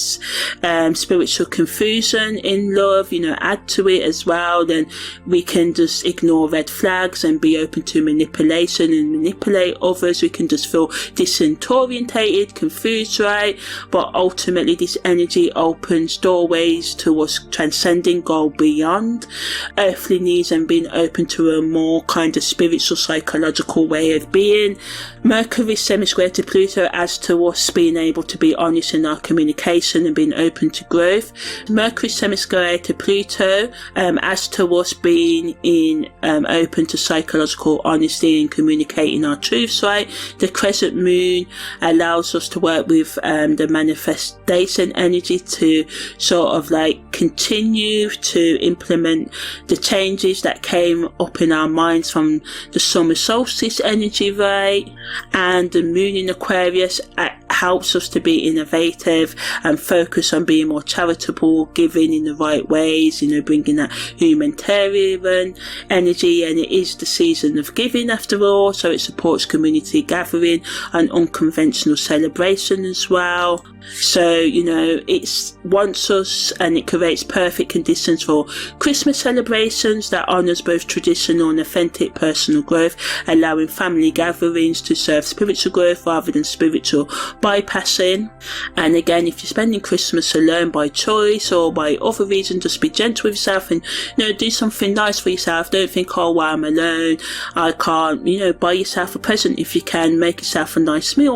spiritual confusion in love, add to it as well. Then we can just ignore red flags and be open to manipulation and manipulate others. We can just feel disorientated, confused, right? But ultimately this energy opens doorways to us transcending, go beyond earthly needs and being open to a more kind of spiritual, psychological way of being. Mercury semi-square to Pluto adds to us being able to be honest in our communication and being open to growth. Mercury semi-square to Pluto adds to us being open to psychological honesty and communicating our truths, right? The crescent moon allows us to work with the manifestation energy to sort of continue to implement the changes that came up in our minds from the summer solstice energy, right? And the moon in Aquarius helps us to be innovative and focus on being more charitable, giving in the right ways, bringing that humanitarian energy. And it is the season of giving after all, so it supports community gathering and unconventional celebration as well. So it wants us, and it creates perfect conditions for Christmas celebrations that honours both traditional and authentic personal growth, allowing family gatherings to serve spiritual growth rather than spiritual bypassing. And again, if you're spending Christmas alone by choice or by other reason, just be gentle with yourself and do something nice for yourself. Don't think, oh wow, I'm alone, I can't. Buy yourself a present if you can, make yourself a nice meal,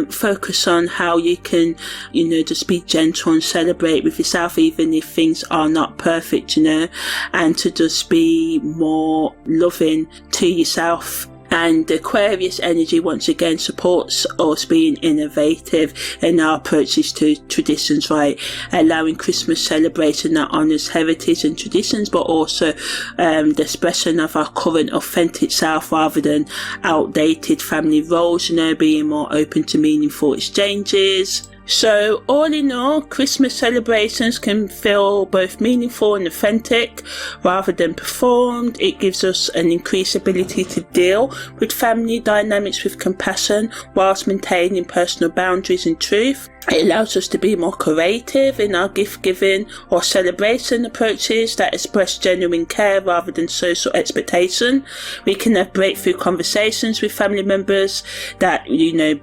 focus on how you can just be gentle and celebrate with yourself even if things are not perfect, and to just be more loving to yourself. And the Aquarius energy once again supports us being innovative in our approaches to traditions, right? Allowing Christmas celebration that honours heritage and traditions, but also the expression of our current authentic self rather than outdated family roles, being more open to meaningful exchanges. So all in all, Christmas celebrations can feel both meaningful and authentic rather than performed. It gives us an increased ability to deal with family dynamics with compassion whilst maintaining personal boundaries and truth. It allows us to be more creative in our gift giving or celebration approaches that express genuine care rather than social expectation. We can have breakthrough conversations with family members that,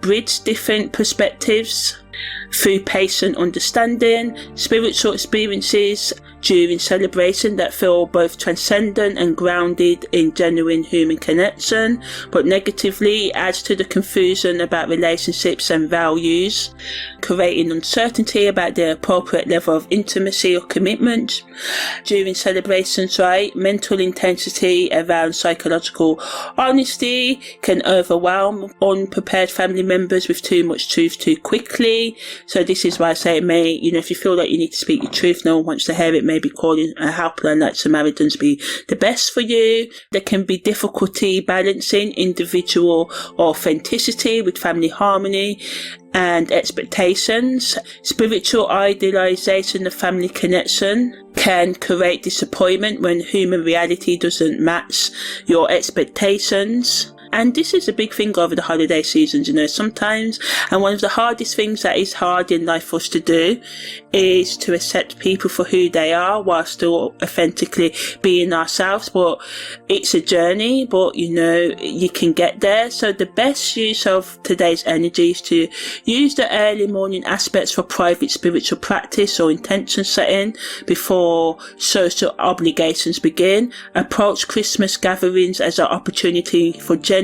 bridge different perspectives through patient understanding, spiritual experiences during celebration that feel both transcendent and grounded in genuine human connection, but negatively adds to the confusion about relationships and values, creating uncertainty about the appropriate level of intimacy or commitment. During celebrations, mental intensity around psychological honesty can overwhelm unprepared family members with too much truth too quickly. So this is why I say it may, if you feel like you need to speak your truth, no one wants to hear it, maybe calling a helpline like Samaritans be the best for you. There can be difficulty balancing individual authenticity with family harmony and expectations. Spiritual idealization of family connection can create disappointment when human reality doesn't match your expectations. And this is a big thing over the holiday seasons, sometimes. And one of the hardest things that is hard in life for us to do is to accept people for who they are while still authentically being ourselves. But it's a journey, but you can get there. So the best use of today's energy is to use the early morning aspects for private spiritual practice or intention setting before social obligations begin. Approach Christmas gatherings as an opportunity for genuine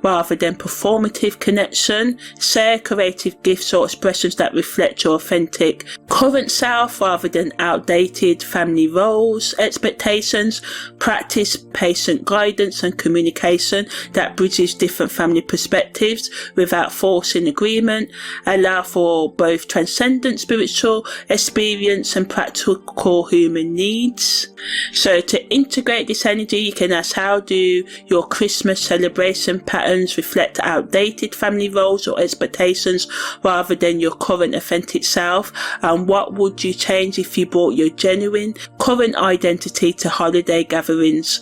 rather than performative connection. Share creative gifts or expressions that reflect your authentic current self rather than outdated family roles, expectations. Practice patient guidance and communication that bridges different family perspectives without forcing agreement. Allow for both transcendent spiritual experience and practical human needs. So to integrate this energy, you can ask, how do your Christmas celebration patterns reflect outdated family roles or expectations rather than your current authentic self? And what would you change if you brought your genuine current identity to holiday gatherings?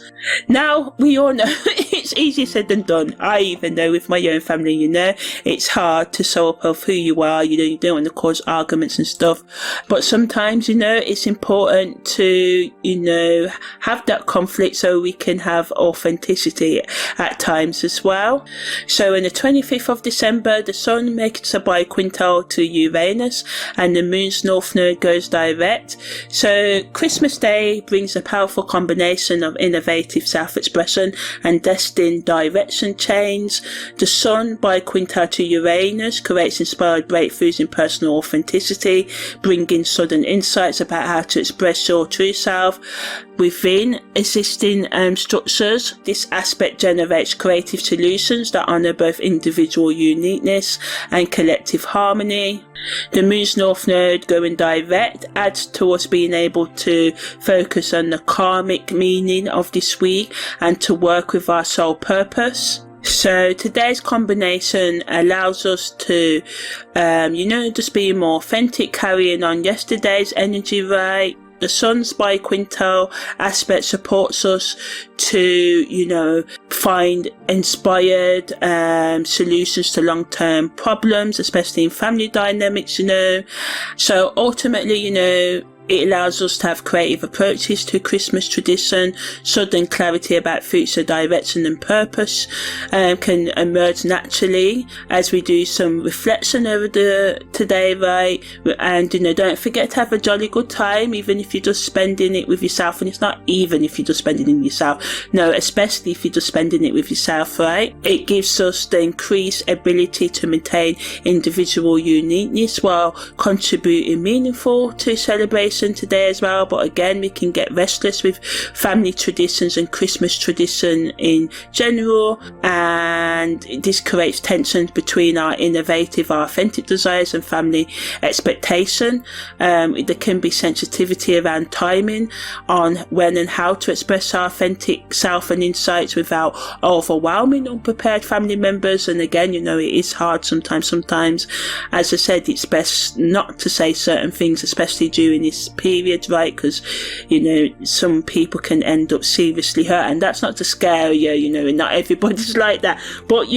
Now, we all know it's easier said than done. I even know with my own family, it's hard to show up of who you are. You don't want to cause arguments and stuff. But sometimes, it's important to, have that conflict so we can have authenticity at times as well. So on the 25th of December, the Sun makes a biquintal to Uranus and the Moon's North Node goes direct. So Christmas Day brings a powerful combination of innovative self-expression and destined direction change. The Sun biquintal to Uranus creates inspired breakthroughs in personal authenticity, bringing sudden insights about how to express your true self within existing structures. This aspect generates creative solutions that honour both individual uniqueness and collective harmony. The Moon's North Node going direct adds to us being able to focus on the karmic meaning of this week and to work with our soul purpose. So today's combination allows us to, just be more authentic, carrying on yesterday's energy right. The Sun's biquintal aspect supports us to, find inspired solutions to long-term problems, especially in family dynamics, So ultimately, it allows us to have creative approaches to Christmas tradition. Sudden clarity about future direction and purpose can emerge naturally as we do some reflection over today, right? And, don't forget to have a jolly good time, even if you're just spending it with yourself. And it's not even if you're just spending it with yourself. No, especially if you're just spending it with yourself, right? It gives us the increased ability to maintain individual uniqueness while contributing meaningful to celebration tradition today as well, but again, we can get restless with family traditions and Christmas tradition in general, and this creates tensions between our innovative, our authentic desires and family expectation. There can be sensitivity around timing on when and how to express our authentic self and insights without overwhelming unprepared family members. And again, it is hard sometimes. As I said, it's best not to say certain things, especially during this period, right? Because some people can end up seriously hurt, and that's not to scare you, and not everybody's like that, but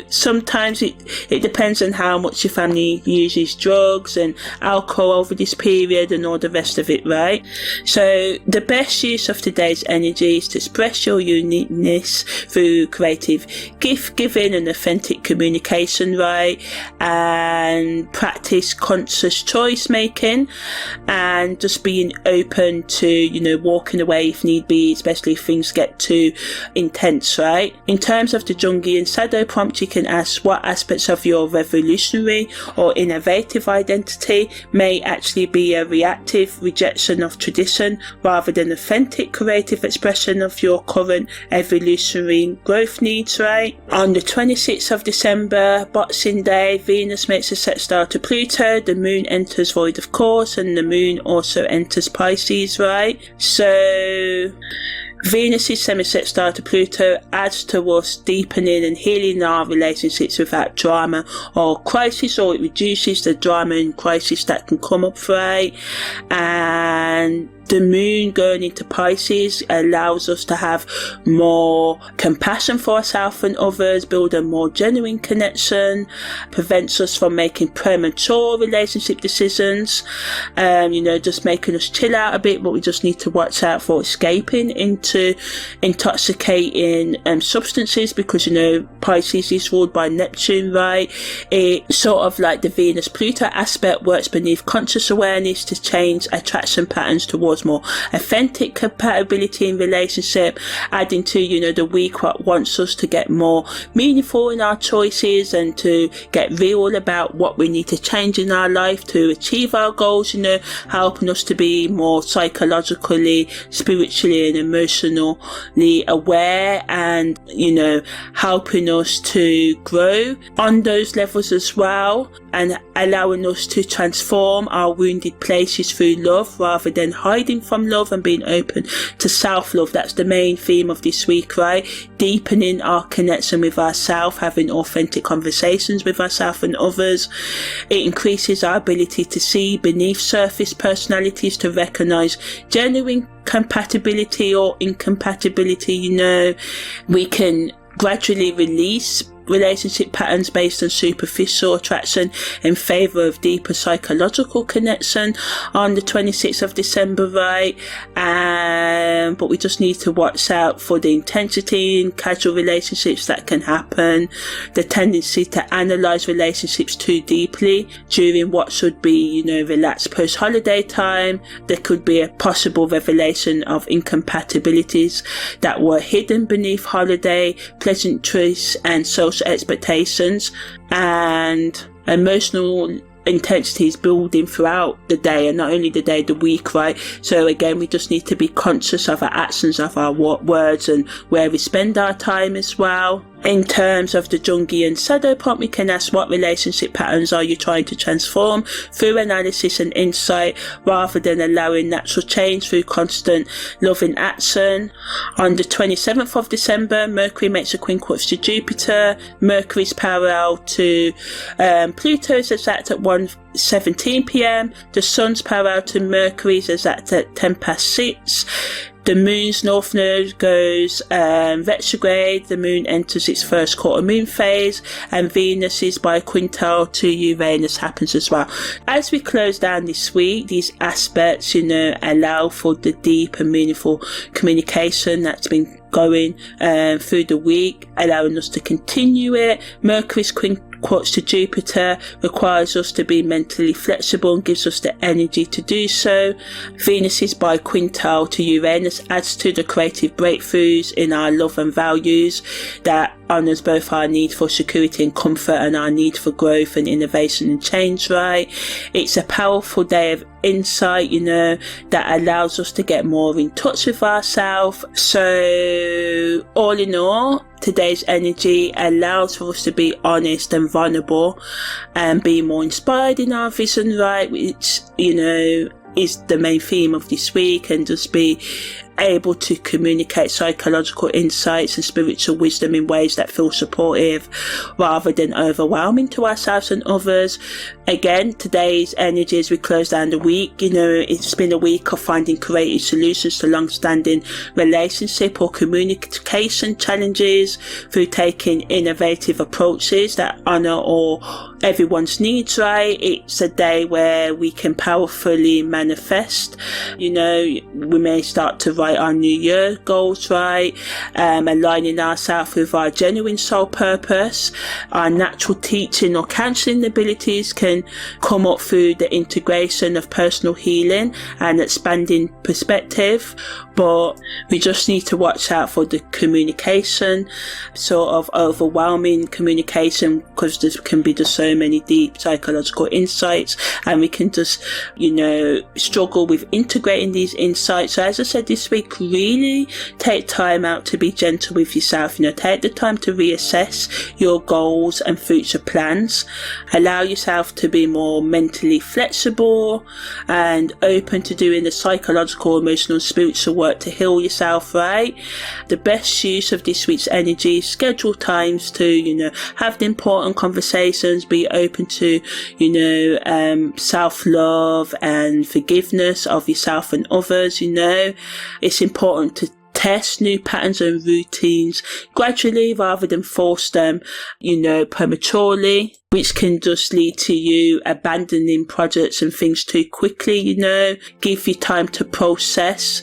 sometimes it depends on how much your family uses drugs and alcohol over this period and all the rest of it, right? So the best use of today's energy is to express your uniqueness through creative gift giving and authentic communication, right? And practice conscious choice making, and just being open to walking away if need be, especially if things get too intense, right? In terms of the Jungian shadow prompt, you can ask what aspects of your revolutionary or innovative identity may actually be a reactive rejection of tradition rather than authentic creative expression of your current evolutionary growth needs, right? On the 26th of December, Boxing Day, Venus makes a sextile to Pluto, the moon enters void of course, and the moon also enters Pisces, right? So Venus's semi-sextile to Pluto adds to us deepening and healing our relationships without drama or crisis, or it reduces the drama and crisis that can come up, right? And the moon going into Pisces allows us to have more compassion for ourselves and others, build a more genuine connection, prevents us from making premature relationship decisions, just making us chill out a bit, but we just need to watch out for escaping into intoxicating substances, because Pisces is ruled by Neptune, right? It sort of like the Venus-Pluto aspect works beneath conscious awareness to change attraction patterns towards more authentic compatibility in relationship, adding to the week what wants us to get more meaningful in our choices and to get real about what we need to change in our life to achieve our goals, helping us to be more psychologically, spiritually and emotionally aware, and helping us to grow on those levels as well, and allowing us to transform our wounded places through love rather than hiding from love, and being open to self-love. That's the main theme of this week, right? Deepening our connection with ourselves, having authentic conversations with ourselves and others. It increases our ability to see beneath surface personalities, to recognize genuine compatibility or incompatibility. We can gradually release relationship patterns based on superficial attraction in favour of deeper psychological connection on the 26th of December, right? But we just need to watch out for the intensity in casual relationships that can happen, the tendency to analyse relationships too deeply during what should be, relaxed post-holiday time. There could be a possible revelation of incompatibilities that were hidden beneath holiday pleasantries and social expectations, and emotional intensities building throughout the day, and not only the day, the week, right? So again, we just need to be conscious of our actions, of our words, and where we spend our time as well. In terms of the Jungian shadow prompt, we can ask what relationship patterns are you trying to transform through analysis and insight, rather than allowing natural change through constant loving action. On the 27th of December, Mercury makes a quincunx to Jupiter. Mercury's parallel to Pluto is exact at 1:17 p.m. The Sun's parallel to Mercury is exact at 10:06. The moon's north node goes retrograde. The moon enters its first quarter moon phase, and Venus's biquintal to Uranus happens as well. As we close down this week, these aspects, allow for the deep and meaningful communication that's been going through the week, allowing us to continue it. Mercury's quincunx to Jupiter requires us to be mentally flexible and gives us the energy to do so. Venus's biquintal to Uranus adds to the creative breakthroughs in our love and values that honours both our need for security and comfort and our need for growth and innovation and change, right? It's a powerful day of insight, that allows us to get more in touch with ourselves. So all in all, today's energy allows for us to be honest and vulnerable and be more inspired in our vision, right? Which, is the main theme of this week, and just be able to communicate psychological insights and spiritual wisdom in ways that feel supportive rather than overwhelming to ourselves and others. Again, today's energy as we close down the week, it's been a week of finding creative solutions to long-standing relationship or communication challenges through taking innovative approaches that honour all everyone's needs, right? It's a day where we can powerfully manifest. We may start to write our new year goals, right? Aligning ourselves with our genuine soul purpose. Our natural teaching or counselling abilities can come up through the integration of personal healing and expanding perspective, but we just need to watch out for the communication, sort of overwhelming communication, because there can be just so many deep psychological insights, and we can just struggle with integrating these insights. So as I said this week, really take time out to be gentle with yourself. Take the time to reassess your goals and future plans. Allow yourself to be more mentally flexible and open to doing the psychological, emotional, spiritual work to heal yourself, right? The best use of this week's energy, schedule times to have the important conversations, be open to self-love and forgiveness of yourself and others. It's important to test new patterns and routines gradually rather than force them prematurely, which can just lead to you abandoning projects and things too quickly. Give you time to process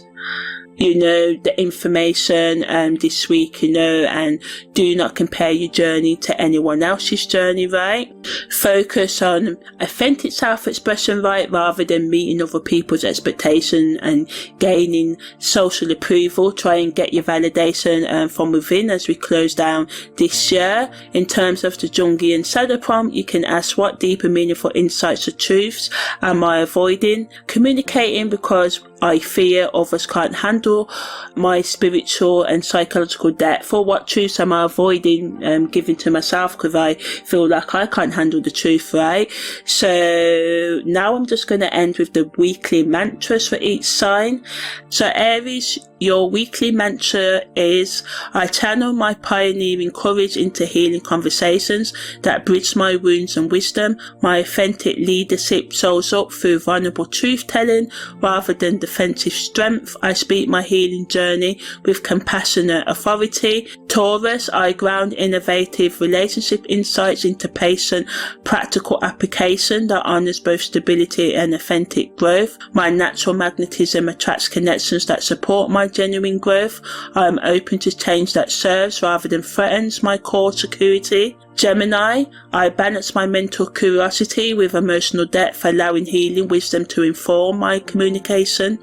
the information this week, and do not compare your journey to anyone else's journey, right? Focus on authentic self-expression, right, rather than meeting other people's expectations and gaining social approval. Try and get your validation from within as we close down this year. In terms of the Jungian shadow prompt, you can ask, what deep and meaningful insights or truths am I avoiding communicating because I fear others can't handle my spiritual and psychological depth? Or what truths am I avoiding giving to myself because I feel like I can't handle the truth, right? So now I'm just going to end with the weekly mantras for each sign. So Aries, your weekly mantra is, I channel my pioneering courage into healing conversations that bridge my wounds and wisdom. My authentic leadership shows up through vulnerable truth-telling rather than defensive strength. I speak my healing journey with compassionate authority. Taurus, I ground innovative relationship insights into patient, practical application that honors both stability and authentic growth. My natural magnetism attracts connections that support my genuine growth. I am open to change that serves rather than threatens my core security. Gemini, I balance my mental curiosity with emotional depth, allowing healing wisdom to inform my communication.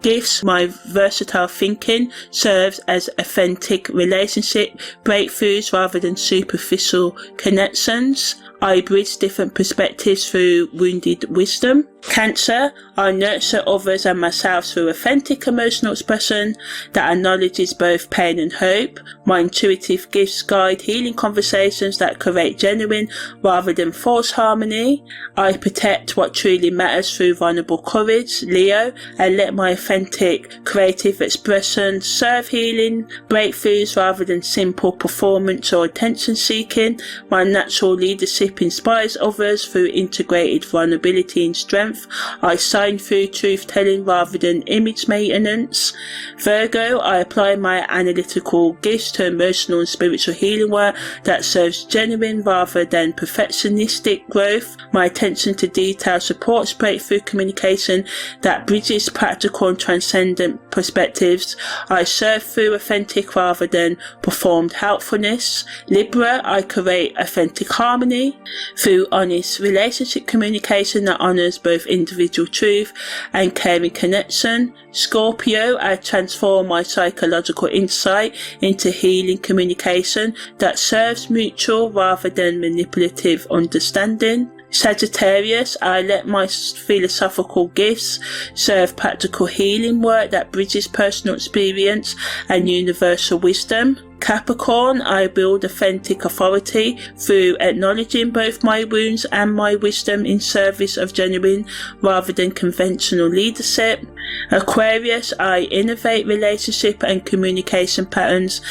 Gifts, my versatile thinking serves as authentic relationship breakthroughs rather than superficial connections. I bridge different perspectives through wounded wisdom. Cancer, I nurture others and myself through authentic emotional expression that acknowledges both pain and hope. My intuitive gifts guide healing conversations that create genuine rather than false harmony. I protect what truly matters through vulnerable courage. Leo, I let my authentic creative expression serve healing breakthroughs rather than simple performance or attention seeking. My natural leadership inspires others through integrated vulnerability and strength. I shine through truth-telling rather than image maintenance. Virgo, I apply my analytical gifts to emotional and spiritual healing work that serves genuine rather than perfectionistic growth. My attention to detail supports breakthrough communication that bridges practical and transcendent perspectives. I serve through authentic rather than performed helpfulness. Libra, I create authentic harmony harmony through honest relationship communication that honours both individual truth and caring connection. Scorpio, I transform my psychological insight into healing communication that serves mutual rather than manipulative understanding. Sagittarius, I let my philosophical gifts serve practical healing work that bridges personal experience and universal wisdom. Capricorn, I build authentic authority through acknowledging both my wounds and my wisdom in service of genuine rather than conventional leadership. Aquarius, I innovate relationship and communication patterns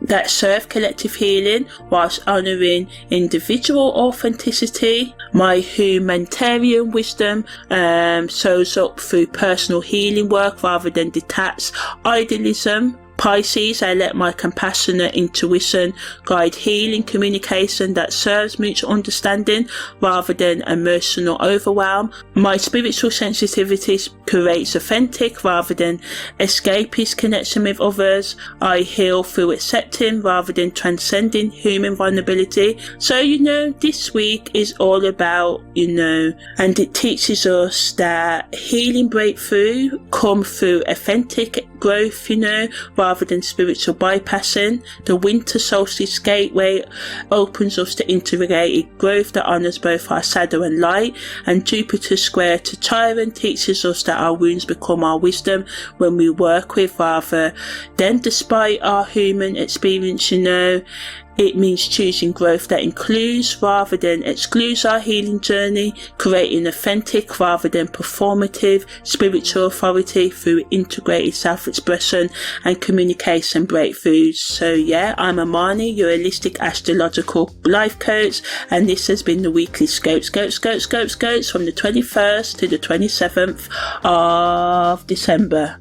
that serve collective healing whilst honouring individual authenticity. My humanitarian wisdom shows up through personal healing work rather than detached idealism. Pisces, I let my compassionate intuition guide healing communication that serves mutual understanding rather than emotional overwhelm. My spiritual sensitivity creates authentic rather than escapist connection with others. I heal through accepting rather than transcending human vulnerability. So, this week is all about, and it teaches us that healing breakthrough come through authentic growth, rather than spiritual bypassing. The winter solstice gateway opens us to integrated growth that honours both our shadow and light, and Jupiter square to Chiron teaches us that our wounds become our wisdom when we work with rather than despite our human experience. It means choosing growth that includes rather than excludes our healing journey, creating authentic rather than performative spiritual authority through integrated self-expression and communication breakthroughs. So I'm Amani, your holistic astrological life coach, and this has been the weekly Scopes from the 21st to the 27th of December.